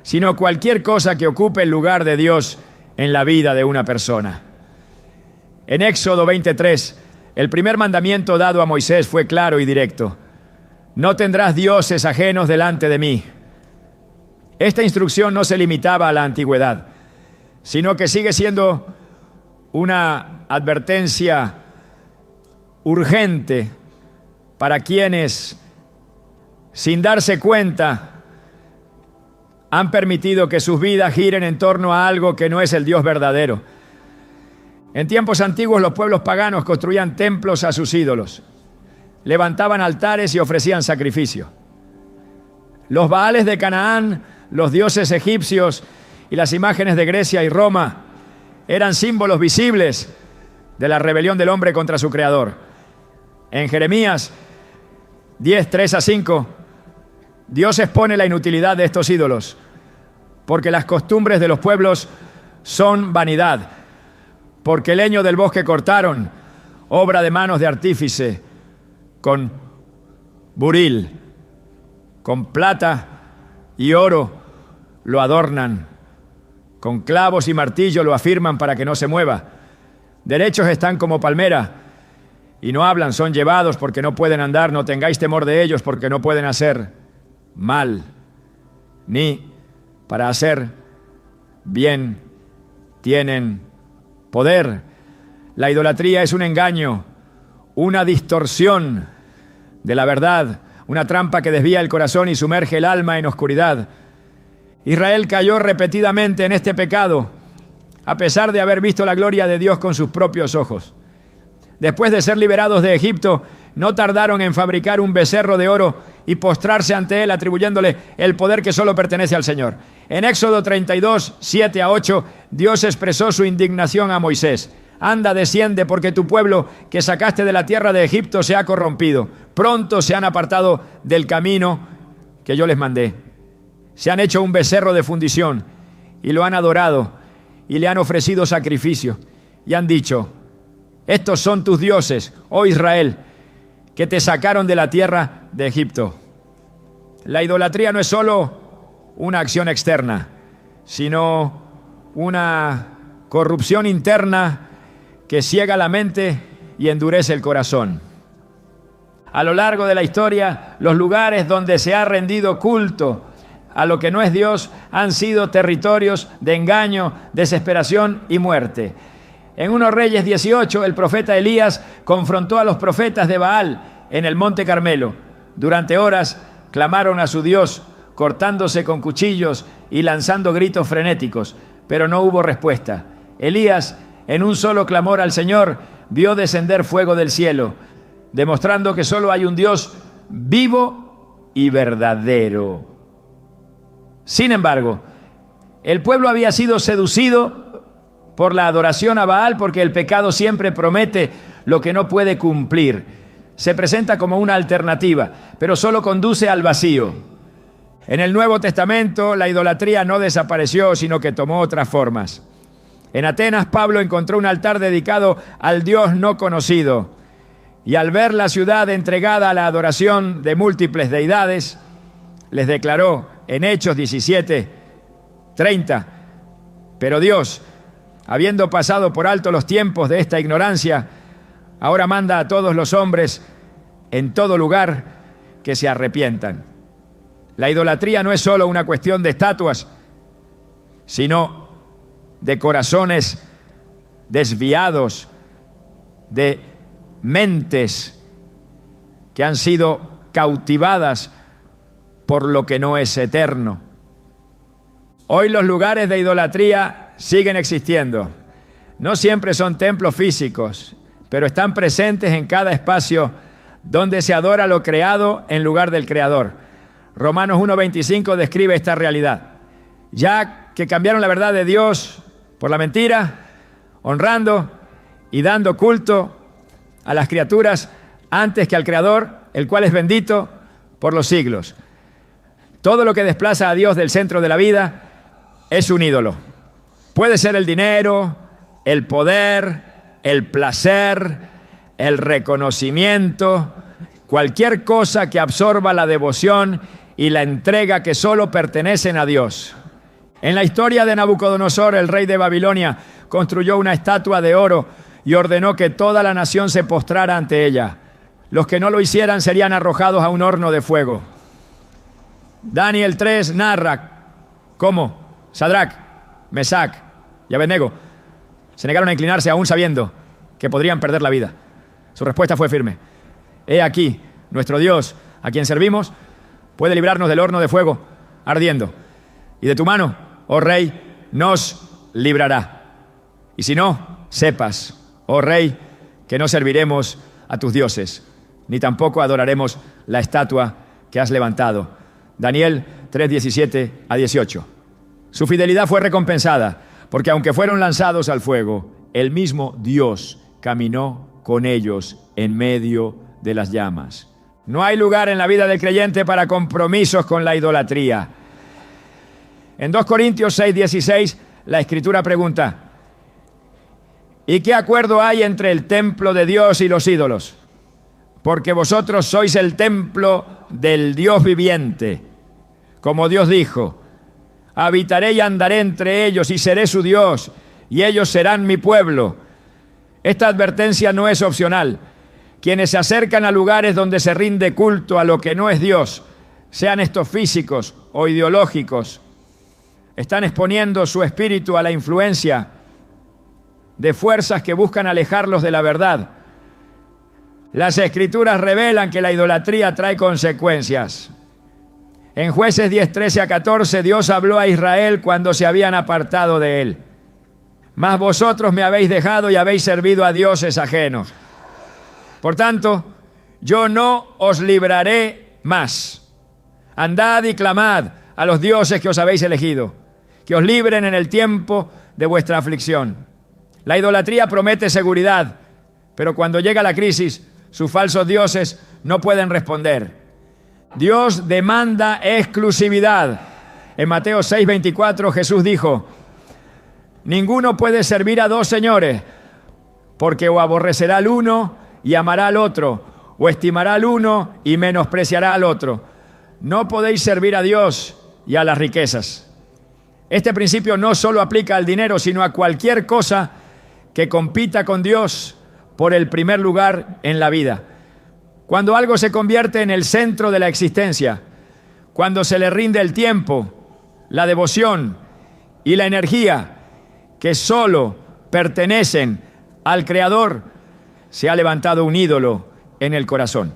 sino cualquier cosa que ocupe el lugar de Dios en la vida de una persona. En Éxodo 23, el primer mandamiento dado a Moisés fue claro y directo: no tendrás dioses ajenos delante de mí. Esta instrucción no se limitaba a la antigüedad, sino que sigue siendo una advertencia urgente para quienes, sin darse cuenta, han permitido que sus vidas giren en torno a algo que no es el Dios verdadero. En tiempos antiguos los pueblos paganos construían templos a sus ídolos, levantaban altares y ofrecían sacrificio. Los Baales de Canaán, los dioses egipcios y las imágenes de Grecia y Roma eran símbolos visibles de la rebelión del hombre contra su creador. En Jeremías 10, 3-5, Dios expone la inutilidad de estos ídolos, porque las costumbres de los pueblos son vanidad, porque el leño del bosque cortaron, obra de manos de artífice, con buril, con plata y oro lo adornan, con clavos y martillo lo afirman para que no se mueva. Derechos están como palmera, y no hablan, son llevados porque no pueden andar. No tengáis temor de ellos, porque no pueden hacer mal, ni para hacer bien tienen poder. La idolatría es un engaño, una distorsión de la verdad, una trampa que desvía el corazón y sumerge el alma en oscuridad. Israel cayó repetidamente en este pecado, a pesar de haber visto la gloria de Dios con sus propios ojos. Después de ser liberados de Egipto, no tardaron en fabricar un becerro de oro y postrarse ante él, atribuyéndole el poder que solo pertenece al Señor. En Éxodo 32, 7-8, Dios expresó su indignación a Moisés: anda, desciende, porque tu pueblo que sacaste de la tierra de Egipto se ha corrompido. Pronto se han apartado del camino que yo les mandé. Se han hecho un becerro de fundición y lo han adorado y le han ofrecido sacrificio y han dicho: estos son tus dioses, oh Israel, que te sacaron de la tierra de Egipto. La idolatría no es solo una acción externa, sino una corrupción interna que ciega la mente y endurece el corazón. A lo largo de la historia, los lugares donde se ha rendido culto a lo que no es Dios han sido territorios de engaño, desesperación y muerte. En 1 Reyes 18, el profeta Elías confrontó a los profetas de Baal en el Monte Carmelo. Durante horas clamaron a su Dios, cortándose con cuchillos y lanzando gritos frenéticos, pero no hubo respuesta. Elías, en un solo clamor al Señor, vio descender fuego del cielo, demostrando que solo hay un Dios vivo y verdadero. Sin embargo, el pueblo había sido seducido por la adoración a Baal, porque el pecado siempre promete lo que no puede cumplir. Se presenta como una alternativa, pero solo conduce al vacío. En el Nuevo Testamento, la idolatría no desapareció, sino que tomó otras formas. En Atenas, Pablo encontró un altar dedicado al Dios no conocido, y al ver la ciudad entregada a la adoración de múltiples deidades, les declaró en Hechos 17:30: pero Dios, habiendo pasado por alto los tiempos de esta ignorancia, ahora manda a todos los hombres en todo lugar que se arrepientan. La idolatría no es solo una cuestión de estatuas, sino de corazones desviados de mentes que han sido cautivadas por lo que no es eterno. Hoy los lugares de idolatría siguen existiendo. No siempre son templos físicos, pero están presentes en cada espacio donde se adora lo creado en lugar del Creador. Romanos 1:25 describe esta realidad. Ya que cambiaron la verdad de Dios por la mentira, honrando y dando culto a las criaturas antes que al Creador, el cual es bendito por los siglos. Todo lo que desplaza a Dios del centro de la vida es un ídolo. Puede ser el dinero, el poder, el placer, el reconocimiento, cualquier cosa que absorba la devoción y la entrega que solo pertenecen a Dios. En la historia de Nabucodonosor, el rey de Babilonia construyó una estatua de oro y ordenó que toda la nación se postrara ante ella. Los que no lo hicieran serían arrojados a un horno de fuego. Daniel 3 narra cómo Sadrac, Mesac y Abednego se negaron a inclinarse aún sabiendo que podrían perder la vida. Su respuesta fue firme. He aquí, nuestro Dios, a quien servimos, puede librarnos del horno de fuego ardiendo. Y de tu mano, oh rey, nos librará. Y si no, sepas, oh rey, que no serviremos a tus dioses, ni tampoco adoraremos la estatua que has levantado. Daniel 3:17-18. Su fidelidad fue recompensada, porque aunque fueron lanzados al fuego, el mismo Dios caminó con ellos en medio de las llamas. No hay lugar en la vida del creyente para compromisos con la idolatría. En 2 Corintios 6:16, la Escritura pregunta: ¿y qué acuerdo hay entre el templo de Dios y los ídolos? Porque vosotros sois el templo del Dios viviente. Como Dios dijo: habitaré y andaré entre ellos y seré su Dios, y ellos serán mi pueblo. Esta advertencia no es opcional. Quienes se acercan a lugares donde se rinde culto a lo que no es Dios, sean estos físicos o ideológicos, están exponiendo su espíritu a la influencia de fuerzas que buscan alejarlos de la verdad. Las Escrituras revelan que la idolatría trae consecuencias. En Jueces 10:13-14, Dios habló a Israel cuando se habían apartado de él. Mas vosotros me habéis dejado y habéis servido a dioses ajenos. Por tanto, yo no os libraré más. Andad y clamad a los dioses que os habéis elegido, que os libren en el tiempo de vuestra aflicción. La idolatría promete seguridad, pero cuando llega la crisis, sus falsos dioses no pueden responder. Dios demanda exclusividad. En Mateo 6:24 Jesús dijo: ninguno puede servir a dos señores, porque o aborrecerá al uno y amará al otro, o estimará al uno y menospreciará al otro. No podéis servir a Dios y a las riquezas. Este principio no solo aplica al dinero, sino a cualquier cosa que compita con Dios por el primer lugar en la vida. Cuando algo se convierte en el centro de la existencia, cuando se le rinde el tiempo, la devoción y la energía que solo pertenecen al Creador, se ha levantado un ídolo en el corazón.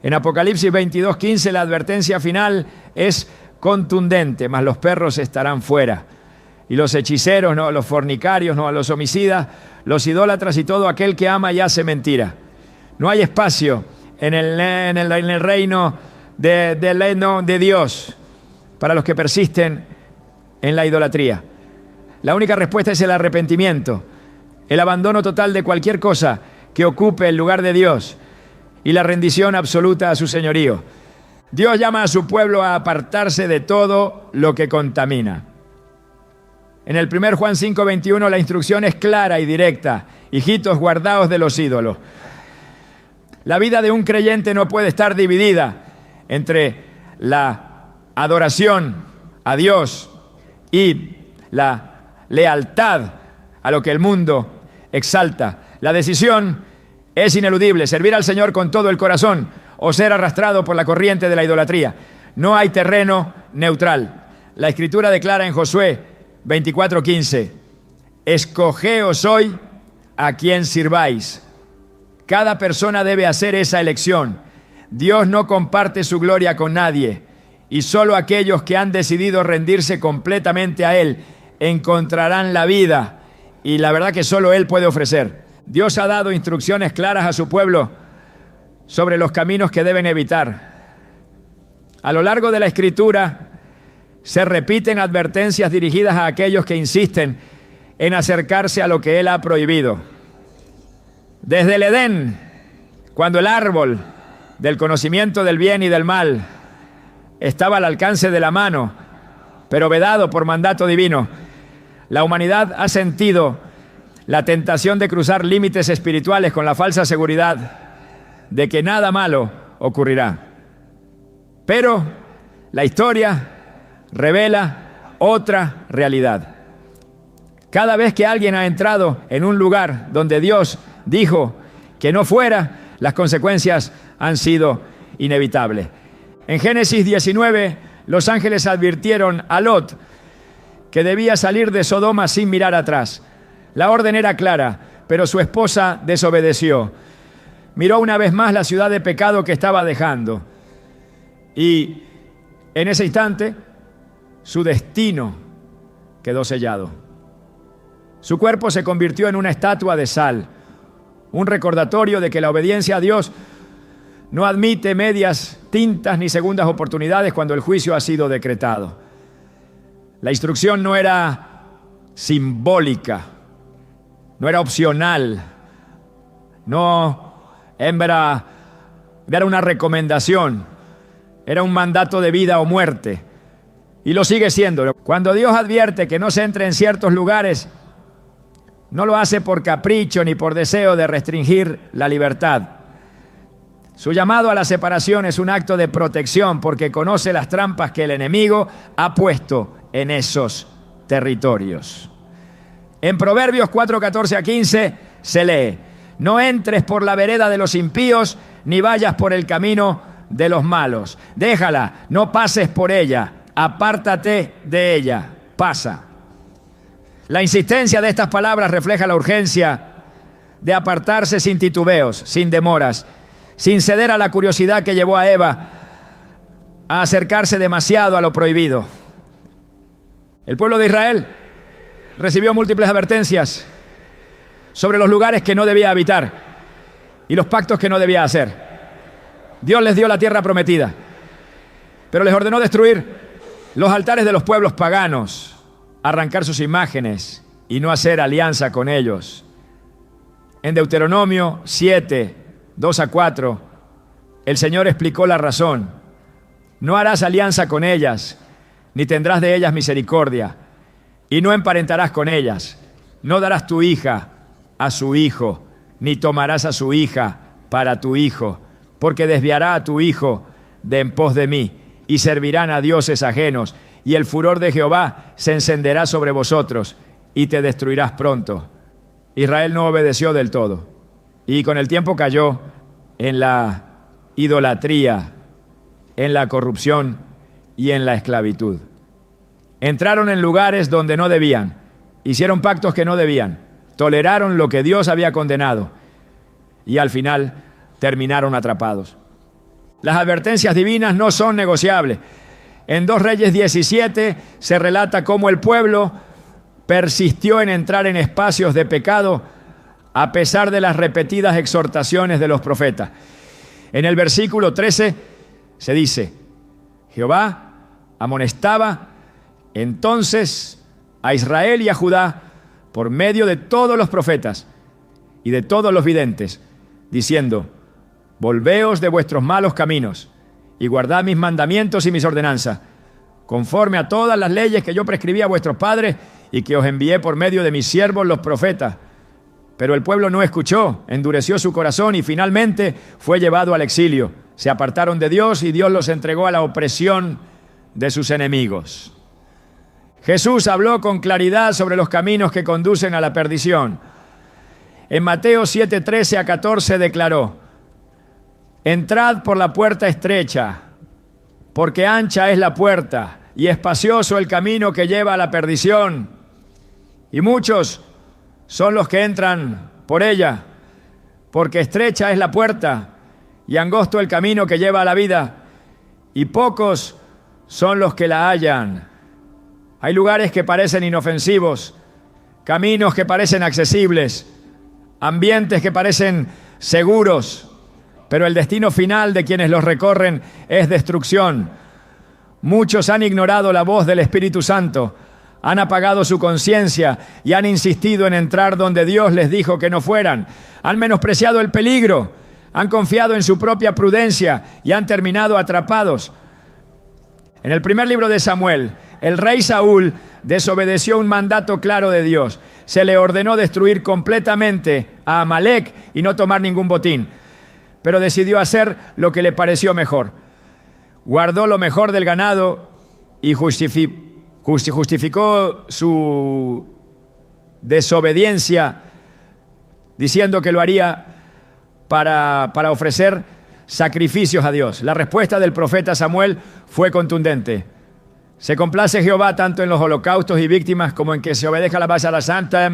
En Apocalipsis 22:15 la advertencia final es contundente: mas los perros estarán fuera, y los hechiceros, no, los fornicarios, no, los homicidas, los idólatras y todo aquel que ama y hace mentira. No hay espacio en el reino de Dios para los que persisten en la idolatría. La única respuesta es el arrepentimiento, el abandono total de cualquier cosa que ocupe el lugar de Dios y la rendición absoluta a su señorío. Dios llama a su pueblo a apartarse de todo lo que contamina. En el 1 Juan 5:21 la instrucción es clara y directa: hijitos, guardaos de los ídolos. La vida de un creyente no puede estar dividida entre la adoración a Dios y la lealtad a lo que el mundo exalta. La decisión es ineludible: servir al Señor con todo el corazón o ser arrastrado por la corriente de la idolatría. No hay terreno neutral. La Escritura declara en Josué 24:15: escogeos hoy a quien sirváis. Cada persona debe hacer esa elección. Dios no comparte su gloria con nadie, y solo aquellos que han decidido rendirse completamente a Él encontrarán la vida, y la verdad que solo Él puede ofrecer. Dios ha dado instrucciones claras a su pueblo sobre los caminos que deben evitar. A lo largo de la Escritura se repiten advertencias dirigidas a aquellos que insisten en acercarse a lo que Él ha prohibido. Desde el Edén, cuando el árbol del conocimiento del bien y del mal estaba al alcance de la mano, pero vedado por mandato divino, la humanidad ha sentido la tentación de cruzar límites espirituales con la falsa seguridad de que nada malo ocurrirá. Pero la historia revela otra realidad. Cada vez que alguien ha entrado en un lugar donde Dios dijo que no fuera, las consecuencias han sido inevitables. En Génesis 19, los ángeles advirtieron a Lot que debía salir de Sodoma sin mirar atrás. La orden era clara, pero su esposa desobedeció. Miró una vez más la ciudad de pecado que estaba dejando. Y en ese instante, su destino quedó sellado. Su cuerpo se convirtió en una estatua de sal, un recordatorio de que la obediencia a Dios no admite medias tintas ni segundas oportunidades cuando el juicio ha sido decretado. La instrucción no era simbólica, no era opcional, no era una recomendación, era un mandato de vida o muerte, y lo sigue siendo. Cuando Dios advierte que no se entre en ciertos lugares, no lo hace por capricho ni por deseo de restringir la libertad. Su llamado a la separación es un acto de protección porque conoce las trampas que el enemigo ha puesto en esos territorios. En Proverbios 4, 14 a 15 se lee: no entres por la vereda de los impíos, ni vayas por el camino de los malos. Déjala, no pases por ella, apártate de ella, pasa. La insistencia de estas palabras refleja la urgencia de apartarse sin titubeos, sin demoras, sin ceder a la curiosidad que llevó a Eva a acercarse demasiado a lo prohibido. El pueblo de Israel recibió múltiples advertencias sobre los lugares que no debía habitar y los pactos que no debía hacer. Dios les dio la tierra prometida, pero les ordenó destruir los altares de los pueblos paganos, arrancar sus imágenes y no hacer alianza con ellos. En Deuteronomio 7, 2 a 4, el Señor explicó la razón. No harás alianza con ellas, ni tendrás de ellas misericordia, y no emparentarás con ellas. No darás tu hija a su hijo, ni tomarás a su hija para tu hijo, porque desviará a tu hijo de en pos de mí, y servirán a dioses ajenos, y el furor de Jehová se encenderá sobre vosotros, y te destruirás pronto. Israel no obedeció del todo, y con el tiempo cayó en la idolatría, en la corrupción y en la esclavitud. Entraron en lugares donde no debían, hicieron pactos que no debían, toleraron lo que Dios había condenado, y al final terminaron atrapados. Las advertencias divinas no son negociables. En 2 Reyes 17 se relata cómo el pueblo persistió en entrar en espacios de pecado a pesar de las repetidas exhortaciones de los profetas. En el versículo 13 se dice: Jehová amonestaba entonces a Israel y a Judá por medio de todos los profetas y de todos los videntes, diciendo: volveos de vuestros malos caminos y guardad mis mandamientos y mis ordenanzas, conforme a todas las leyes que yo prescribí a vuestros padres y que os envié por medio de mis siervos los profetas. Pero el pueblo no escuchó, endureció su corazón y finalmente fue llevado al exilio. Se apartaron de Dios y Dios los entregó a la opresión de sus enemigos. Jesús habló con claridad sobre los caminos que conducen a la perdición. En Mateo 7, 13 a 14 declaró: entrad por la puerta estrecha, porque ancha es la puerta y espacioso el camino que lleva a la perdición, y muchos son los que entran por ella, porque estrecha es la puerta y angosto el camino que lleva a la vida, y pocos son los que la hallan. Hay lugares que parecen inofensivos, caminos que parecen accesibles, ambientes que parecen seguros, pero el destino final de quienes los recorren es destrucción. Muchos han ignorado la voz del Espíritu Santo, han apagado su conciencia y han insistido en entrar donde Dios les dijo que no fueran. Han menospreciado el peligro, han confiado en su propia prudencia y han terminado atrapados. En el primer libro de Samuel, el rey Saúl desobedeció un mandato claro de Dios. Se le ordenó destruir completamente a Amalek y no tomar ningún botín, pero decidió hacer lo que le pareció mejor. Guardó lo mejor del ganado y justificó su desobediencia diciendo que lo haría para ofrecer sacrificios a Dios. La respuesta del profeta Samuel fue contundente. Se complace Jehová tanto en los holocaustos y víctimas como en que se obedezca la base a la santa.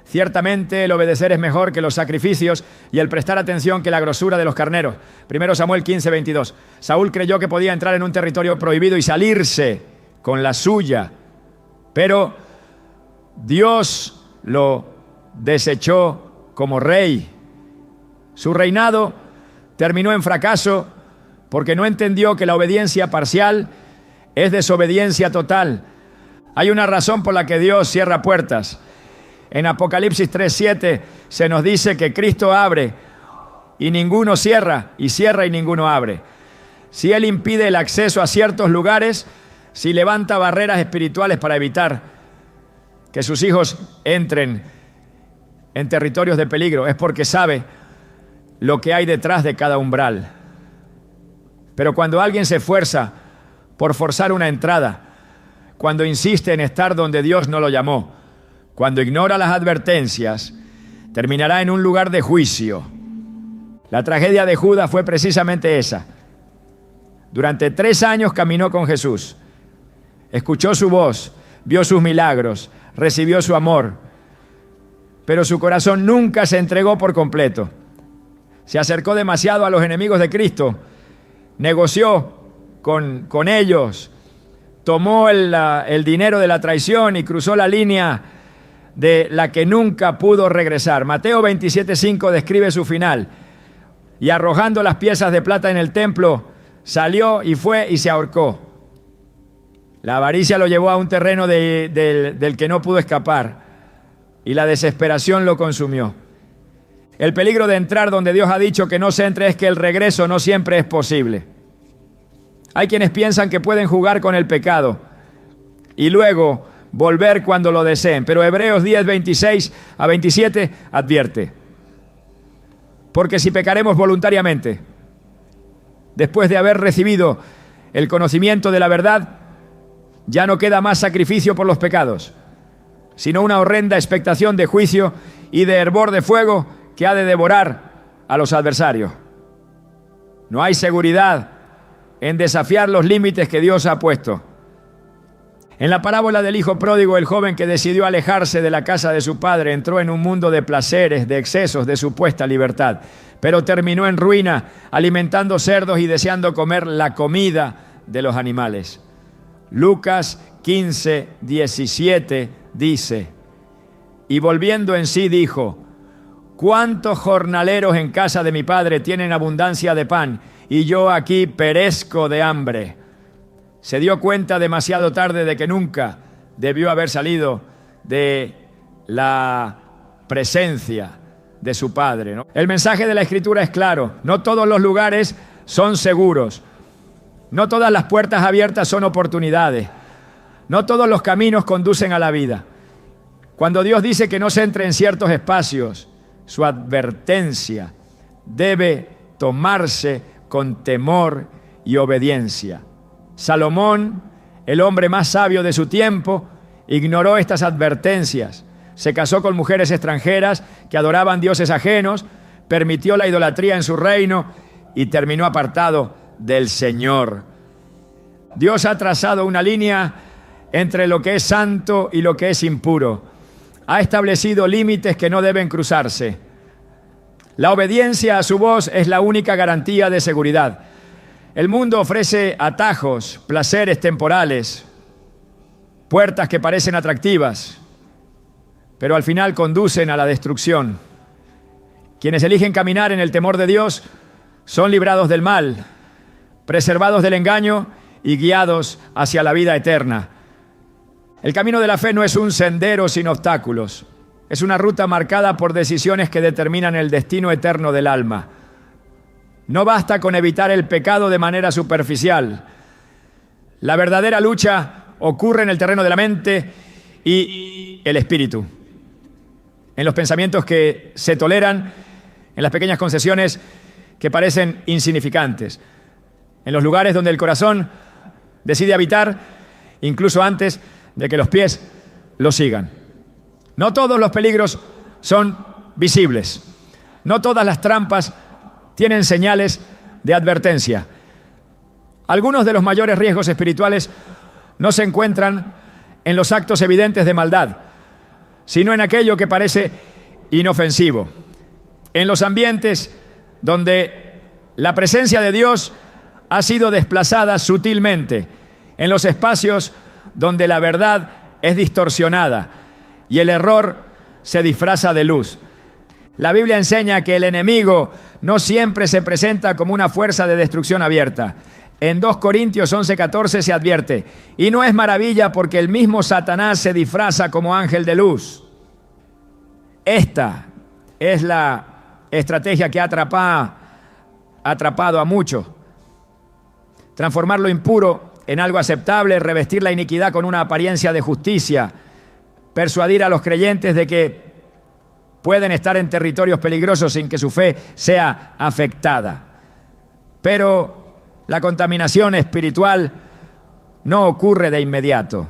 Ciertamente el obedecer es mejor que los sacrificios y el prestar atención que la grosura de los carneros. 1 Samuel 15:22. Saúl creyó que podía entrar en un territorio prohibido y salirse con la suya, pero Dios lo desechó como rey. Su reinado terminó en fracaso porque no entendió que la obediencia parcial es desobediencia total. Hay una razón por la que Dios cierra puertas. En Apocalipsis 3:7 se nos dice que Cristo abre y ninguno cierra, y cierra y ninguno abre. Si Él impide el acceso a ciertos lugares, si levanta barreras espirituales para evitar que sus hijos entren en territorios de peligro, es porque sabe lo que hay detrás de cada umbral. Pero cuando alguien se esfuerza por forzar una entrada, cuando insiste en estar donde Dios no lo llamó, cuando ignora las advertencias, terminará en un lugar de juicio. La tragedia de Judas fue precisamente esa. Durante 3 años caminó con Jesús, escuchó su voz, vio sus milagros, recibió su amor, pero su corazón nunca se entregó por completo. Se acercó demasiado a los enemigos de Cristo, negoció con ellos, tomó el dinero de la traición y cruzó la línea de la que nunca pudo regresar. Mateo 27:5 describe su final. Y arrojando las piezas de plata en el templo, salió y fue y se ahorcó. La avaricia lo llevó a un terreno del que no pudo escapar, y la desesperación lo consumió. El peligro de entrar donde Dios ha dicho que no se entre es que el regreso no siempre es posible. Hay quienes piensan que pueden jugar con el pecado y luego volver cuando lo deseen, pero Hebreos 10:26-27 advierte: porque si pecaremos voluntariamente, después de haber recibido el conocimiento de la verdad, ya no queda más sacrificio por los pecados, sino una horrenda expectación de juicio y de hervor de fuego que ha de devorar a los adversarios. No hay seguridad en desafiar los límites que Dios ha puesto. En la parábola del hijo pródigo, el joven que decidió alejarse de la casa de su padre entró en un mundo de placeres, de excesos, de supuesta libertad, pero terminó en ruina, alimentando cerdos y deseando comer la comida de los animales. Lucas 15:17 dice: y volviendo en sí dijo: ¿cuántos jornaleros en casa de mi padre tienen abundancia de pan, y yo aquí perezco de hambre? Se dio cuenta demasiado tarde de que nunca debió haber salido de la presencia de su padre, ¿no? El mensaje de la Escritura es claro: no todos los lugares son seguros, no todas las puertas abiertas son oportunidades, no todos los caminos conducen a la vida. Cuando Dios dice que no se entre en ciertos espacios, su advertencia debe tomarse con temor y obediencia. Salomón, el hombre más sabio de su tiempo, ignoró estas advertencias. Se casó con mujeres extranjeras que adoraban dioses ajenos, permitió la idolatría en su reino y terminó apartado del Señor. Dios ha trazado una línea entre lo que es santo y lo que es impuro. Ha establecido límites que no deben cruzarse. La obediencia a su voz es la única garantía de seguridad. El mundo ofrece atajos, placeres temporales, puertas que parecen atractivas, pero al final conducen a la destrucción. Quienes eligen caminar en el temor de Dios son librados del mal, preservados del engaño y guiados hacia la vida eterna. El camino de la fe no es un sendero sin obstáculos. Es una ruta marcada por decisiones que determinan el destino eterno del alma. No basta con evitar el pecado de manera superficial. La verdadera lucha ocurre en el terreno de la mente y el espíritu. En los pensamientos que se toleran, en las pequeñas concesiones que parecen insignificantes, en los lugares donde el corazón decide habitar, incluso antes de que los pies lo sigan. No todos los peligros son visibles. No todas las trampas tienen señales de advertencia. Algunos de los mayores riesgos espirituales no se encuentran en los actos evidentes de maldad, sino en aquello que parece inofensivo. En los ambientes donde la presencia de Dios ha sido desplazada sutilmente, en los espacios donde la verdad es distorsionada y el error se disfraza de luz. La Biblia enseña que el enemigo no siempre se presenta como una fuerza de destrucción abierta. En 2 Corintios 11:14 se advierte: y no es maravilla porque el mismo Satanás se disfraza como ángel de luz. Esta es la estrategia que ha atrapado a muchos. Transformar lo impuro en algo aceptable, revestir la iniquidad con una apariencia de justicia, persuadir a los creyentes de que pueden estar en territorios peligrosos sin que su fe sea afectada. Pero la contaminación espiritual no ocurre de inmediato.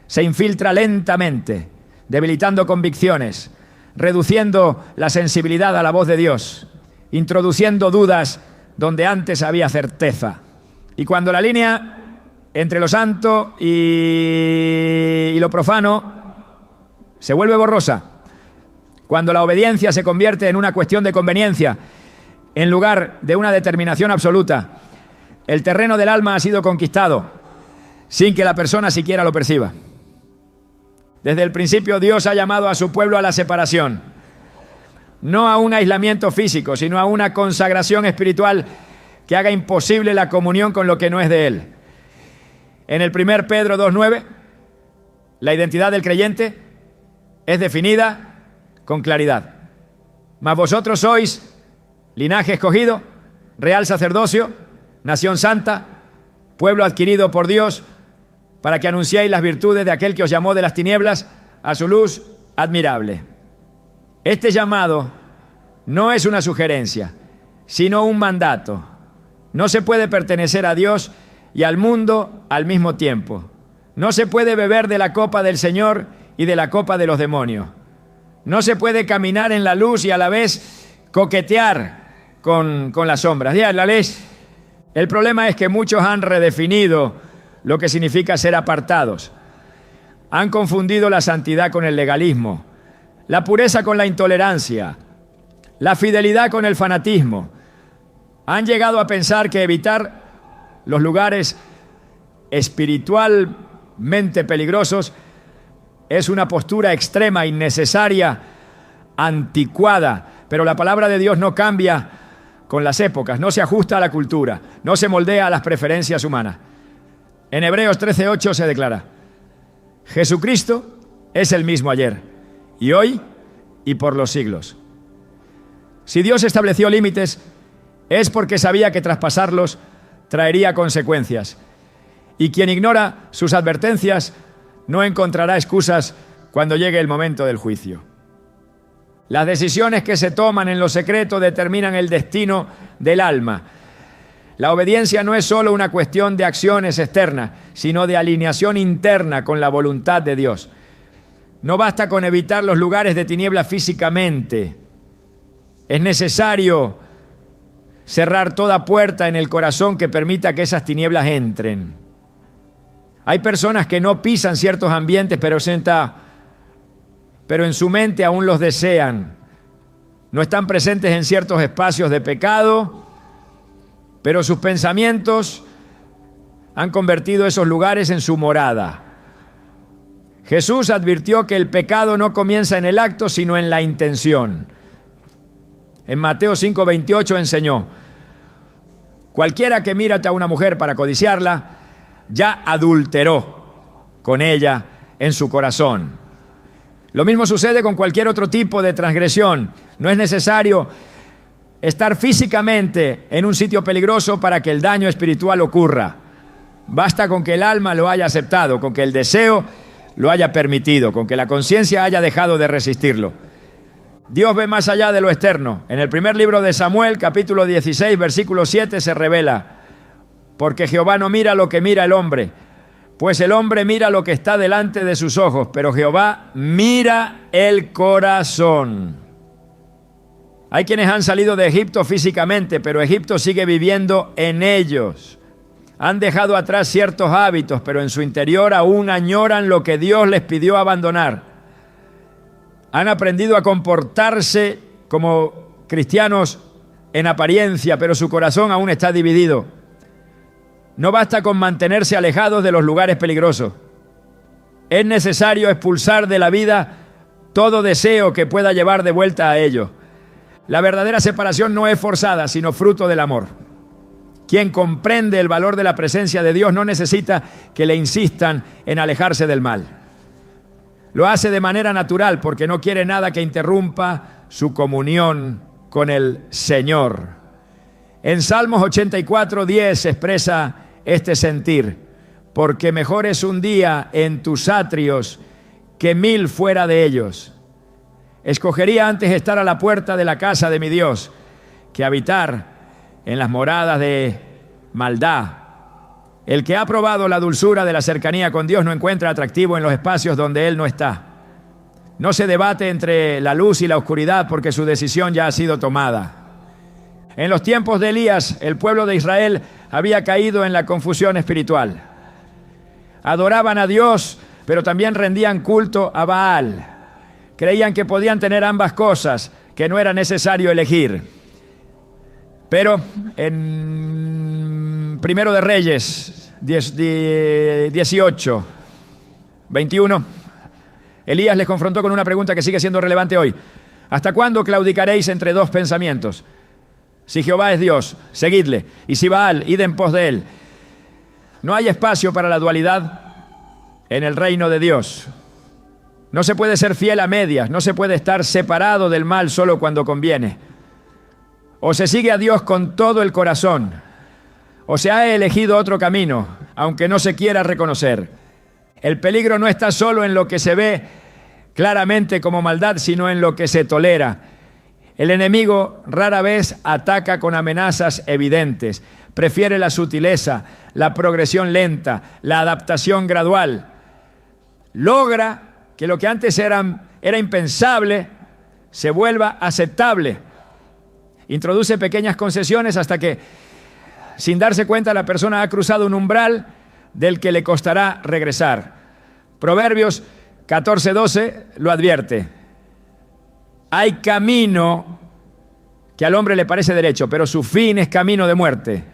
Se infiltra lentamente, debilitando convicciones, reduciendo la sensibilidad a la voz de Dios, introduciendo dudas donde antes había certeza. Y cuando la línea entre lo santo y lo profano se vuelve borrosa, cuando la obediencia se convierte en una cuestión de conveniencia en lugar de una determinación absoluta, el terreno del alma ha sido conquistado sin que la persona siquiera lo perciba. Desde el principio Dios ha llamado a su pueblo a la separación, no a un aislamiento físico, sino a una consagración espiritual que haga imposible la comunión con lo que no es de Él. En el 1 Pedro 2:9, la identidad del creyente es definida con claridad. Mas vosotros sois linaje escogido, real sacerdocio, nación santa, pueblo adquirido por Dios, para que anunciéis las virtudes de aquel que os llamó de las tinieblas a su luz admirable. Este llamado no es una sugerencia, sino un mandato. No se puede pertenecer a Dios y al mundo al mismo tiempo. No se puede beber de la copa del Señor y de la copa de los demonios. No se puede caminar en la luz y a la vez coquetear con las sombras. Ya, la ley. El problema es que muchos han redefinido lo que significa ser apartados. Han confundido la santidad con el legalismo, la pureza con la intolerancia, la fidelidad con el fanatismo. Han llegado a pensar que evitar los lugares espiritualmente peligrosos es una postura extrema, innecesaria, anticuada. Pero la palabra de Dios no cambia con las épocas, no se ajusta a la cultura, no se moldea a las preferencias humanas. En Hebreos 13:8 se declara: Jesucristo es el mismo ayer, y hoy, y por los siglos. Si Dios estableció límites, es porque sabía que traspasarlos traería consecuencias. Y quien ignora sus advertencias no encontrará excusas cuando llegue el momento del juicio. Las decisiones que se toman en lo secreto determinan el destino del alma. La obediencia no es solo una cuestión de acciones externas, sino de alineación interna con la voluntad de Dios. No basta con evitar los lugares de tinieblas físicamente. Es necesario cerrar toda puerta en el corazón que permita que esas tinieblas entren. Hay personas que no pisan ciertos ambientes, pero en su mente aún los desean. No están presentes en ciertos espacios de pecado, pero sus pensamientos han convertido esos lugares en su morada. Jesús advirtió que el pecado no comienza en el acto, sino en la intención. En Mateo 5:28 enseñó: cualquiera que mira a una mujer para codiciarla, ya adulteró con ella en su corazón. Lo mismo sucede con cualquier otro tipo de transgresión. No es necesario estar físicamente en un sitio peligroso para que el daño espiritual ocurra. Basta con que el alma lo haya aceptado, con que el deseo lo haya permitido, con que la conciencia haya dejado de resistirlo. Dios ve más allá de lo externo. En el primer libro de Samuel, capítulo 16, versículo 7, se revela: porque Jehová no mira lo que mira el hombre, pues el hombre mira lo que está delante de sus ojos, pero Jehová mira el corazón. Hay quienes han salido de Egipto físicamente, pero Egipto sigue viviendo en ellos. Han dejado atrás ciertos hábitos, pero en su interior aún añoran lo que Dios les pidió abandonar. Han aprendido a comportarse como cristianos en apariencia, pero su corazón aún está dividido. No basta con mantenerse alejados de los lugares peligrosos. Es necesario expulsar de la vida todo deseo que pueda llevar de vuelta a ellos. La verdadera separación no es forzada, sino fruto del amor. Quien comprende el valor de la presencia de Dios no necesita que le insistan en alejarse del mal. Lo hace de manera natural porque no quiere nada que interrumpa su comunión con el Señor. En Salmos 84:10 se expresa este sentir: porque mejor es un día en tus atrios que 1000 fuera de ellos. Escogería antes estar a la puerta de la casa de mi Dios que habitar en las moradas de maldad. El que ha probado la dulzura de la cercanía con Dios no encuentra atractivo en los espacios donde Él no está. No se debate entre la luz y la oscuridad porque su decisión ya ha sido tomada. En los tiempos de Elías, el pueblo de Israel había caído en la confusión espiritual. Adoraban a Dios, pero también rendían culto a Baal. Creían que podían tener ambas cosas, que no era necesario elegir. Pero en Primero de Reyes 18, 21, Elías les confrontó con una pregunta que sigue siendo relevante hoy. ¿Hasta cuándo claudicaréis entre dos pensamientos? Si Jehová es Dios, seguidle, y si Baal, id en pos de él. No hay espacio para la dualidad en el reino de Dios. No se puede ser fiel a medias, no se puede estar separado del mal solo cuando conviene. O se sigue a Dios con todo el corazón, o se ha elegido otro camino, aunque no se quiera reconocer. El peligro no está solo en lo que se ve claramente como maldad, sino en lo que se tolera. El enemigo rara vez ataca con amenazas evidentes. Prefiere la sutileza, la progresión lenta, la adaptación gradual. Logra que lo que antes era impensable se vuelva aceptable. Introduce pequeñas concesiones hasta que, sin darse cuenta, la persona ha cruzado un umbral del que le costará regresar. Proverbios 14:12 lo advierte. Hay camino que al hombre le parece derecho, pero su fin es camino de muerte.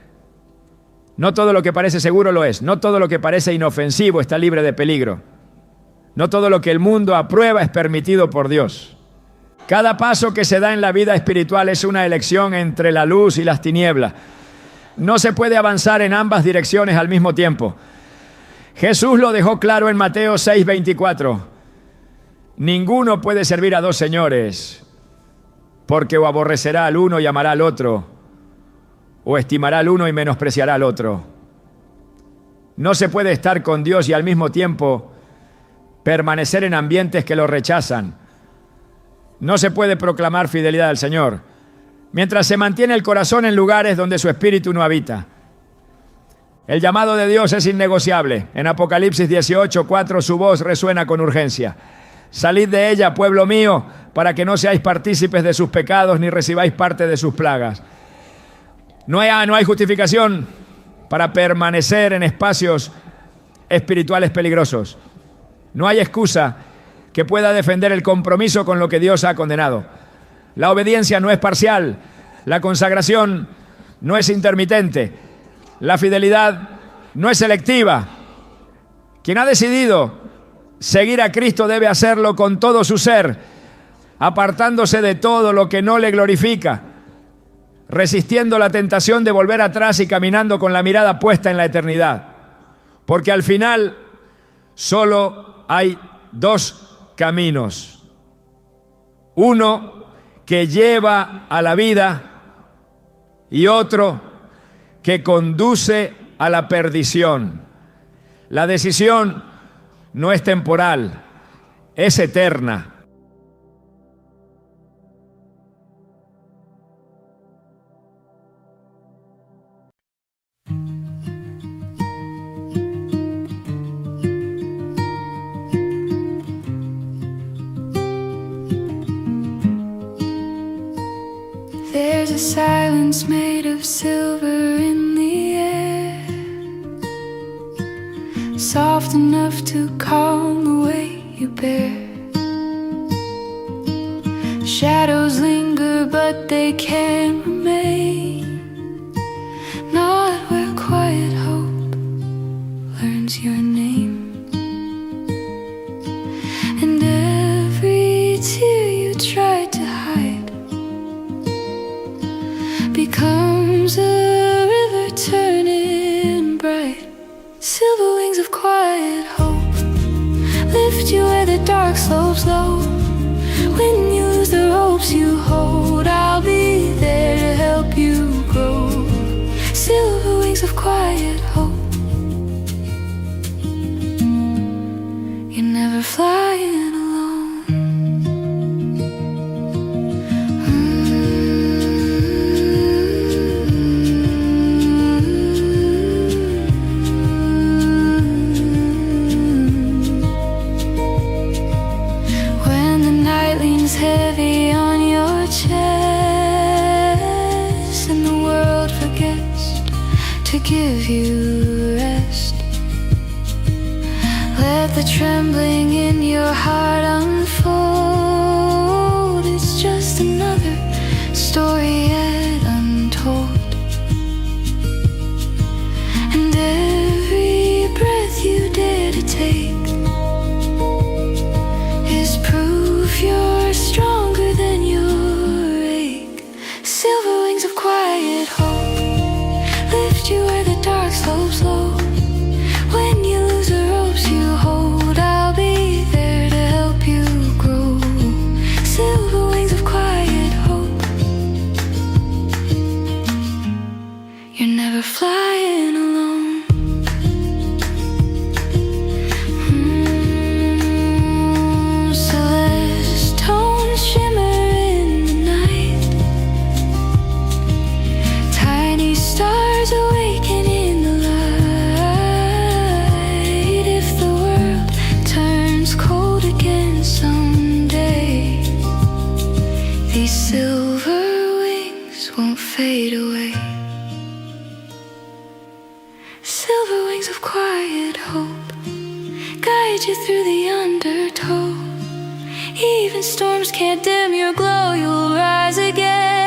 No todo lo que parece seguro lo es. No todo lo que parece inofensivo está libre de peligro. No todo lo que el mundo aprueba es permitido por Dios. Cada paso que se da en la vida espiritual es una elección entre la luz y las tinieblas. No se puede avanzar en ambas direcciones al mismo tiempo. Jesús lo dejó claro en Mateo 6:24. Ninguno puede servir a dos señores, porque o aborrecerá al uno y amará al otro, o estimará al uno y menospreciará al otro. No se puede estar con Dios y al mismo tiempo permanecer en ambientes que lo rechazan. No se puede proclamar fidelidad al Señor mientras se mantiene el corazón en lugares donde su espíritu no habita. El llamado de Dios es innegociable. En Apocalipsis 18:4 su voz resuena con urgencia. Salid de ella, pueblo mío, para que no seáis partícipes de sus pecados ni recibáis parte de sus plagas. No hay justificación para permanecer en espacios espirituales peligrosos. No hay excusa que pueda defender el compromiso con lo que Dios ha condenado. La obediencia no es parcial, la consagración no es intermitente, la fidelidad no es selectiva. Quien ha decidido seguir a Cristo debe hacerlo con todo su ser, apartándose de todo lo que no le glorifica, resistiendo la tentación de volver atrás y caminando con la mirada puesta en la eternidad. Porque al final solo hay dos caminos. Uno que lleva a la vida y otro que conduce a la perdición. La decisión no es temporal, es eterna. There's a silence made of silver in the air, soft enough to calm the weight you bear. Shadows linger, but they can't remain, not where quiet hope learns your name. And every tear you tried to hide becomes a river turning bright. Silver wings of quiet hope lift you where the dark slopes low. When you lose the ropes you hold, I'll be there to help you grow. Silver wings of quiet hope. You're never flying alone. Heavy on your chest, and the world forgets to give you rest. Let the trembling in your heart unfold. It's just another story yet untold. And every breath you dare to take is proof you're stronger than your ache. Silver wings of quiet hope lift you where the dark slopes low. When you lose the ropes you hold, I'll be there to help you grow. Silver wings of quiet hope. You're never flying alone. Silver wings won't fade away. Silver wings of quiet hope guide you through the undertow. Even storms can't dim your glow, you'll rise again.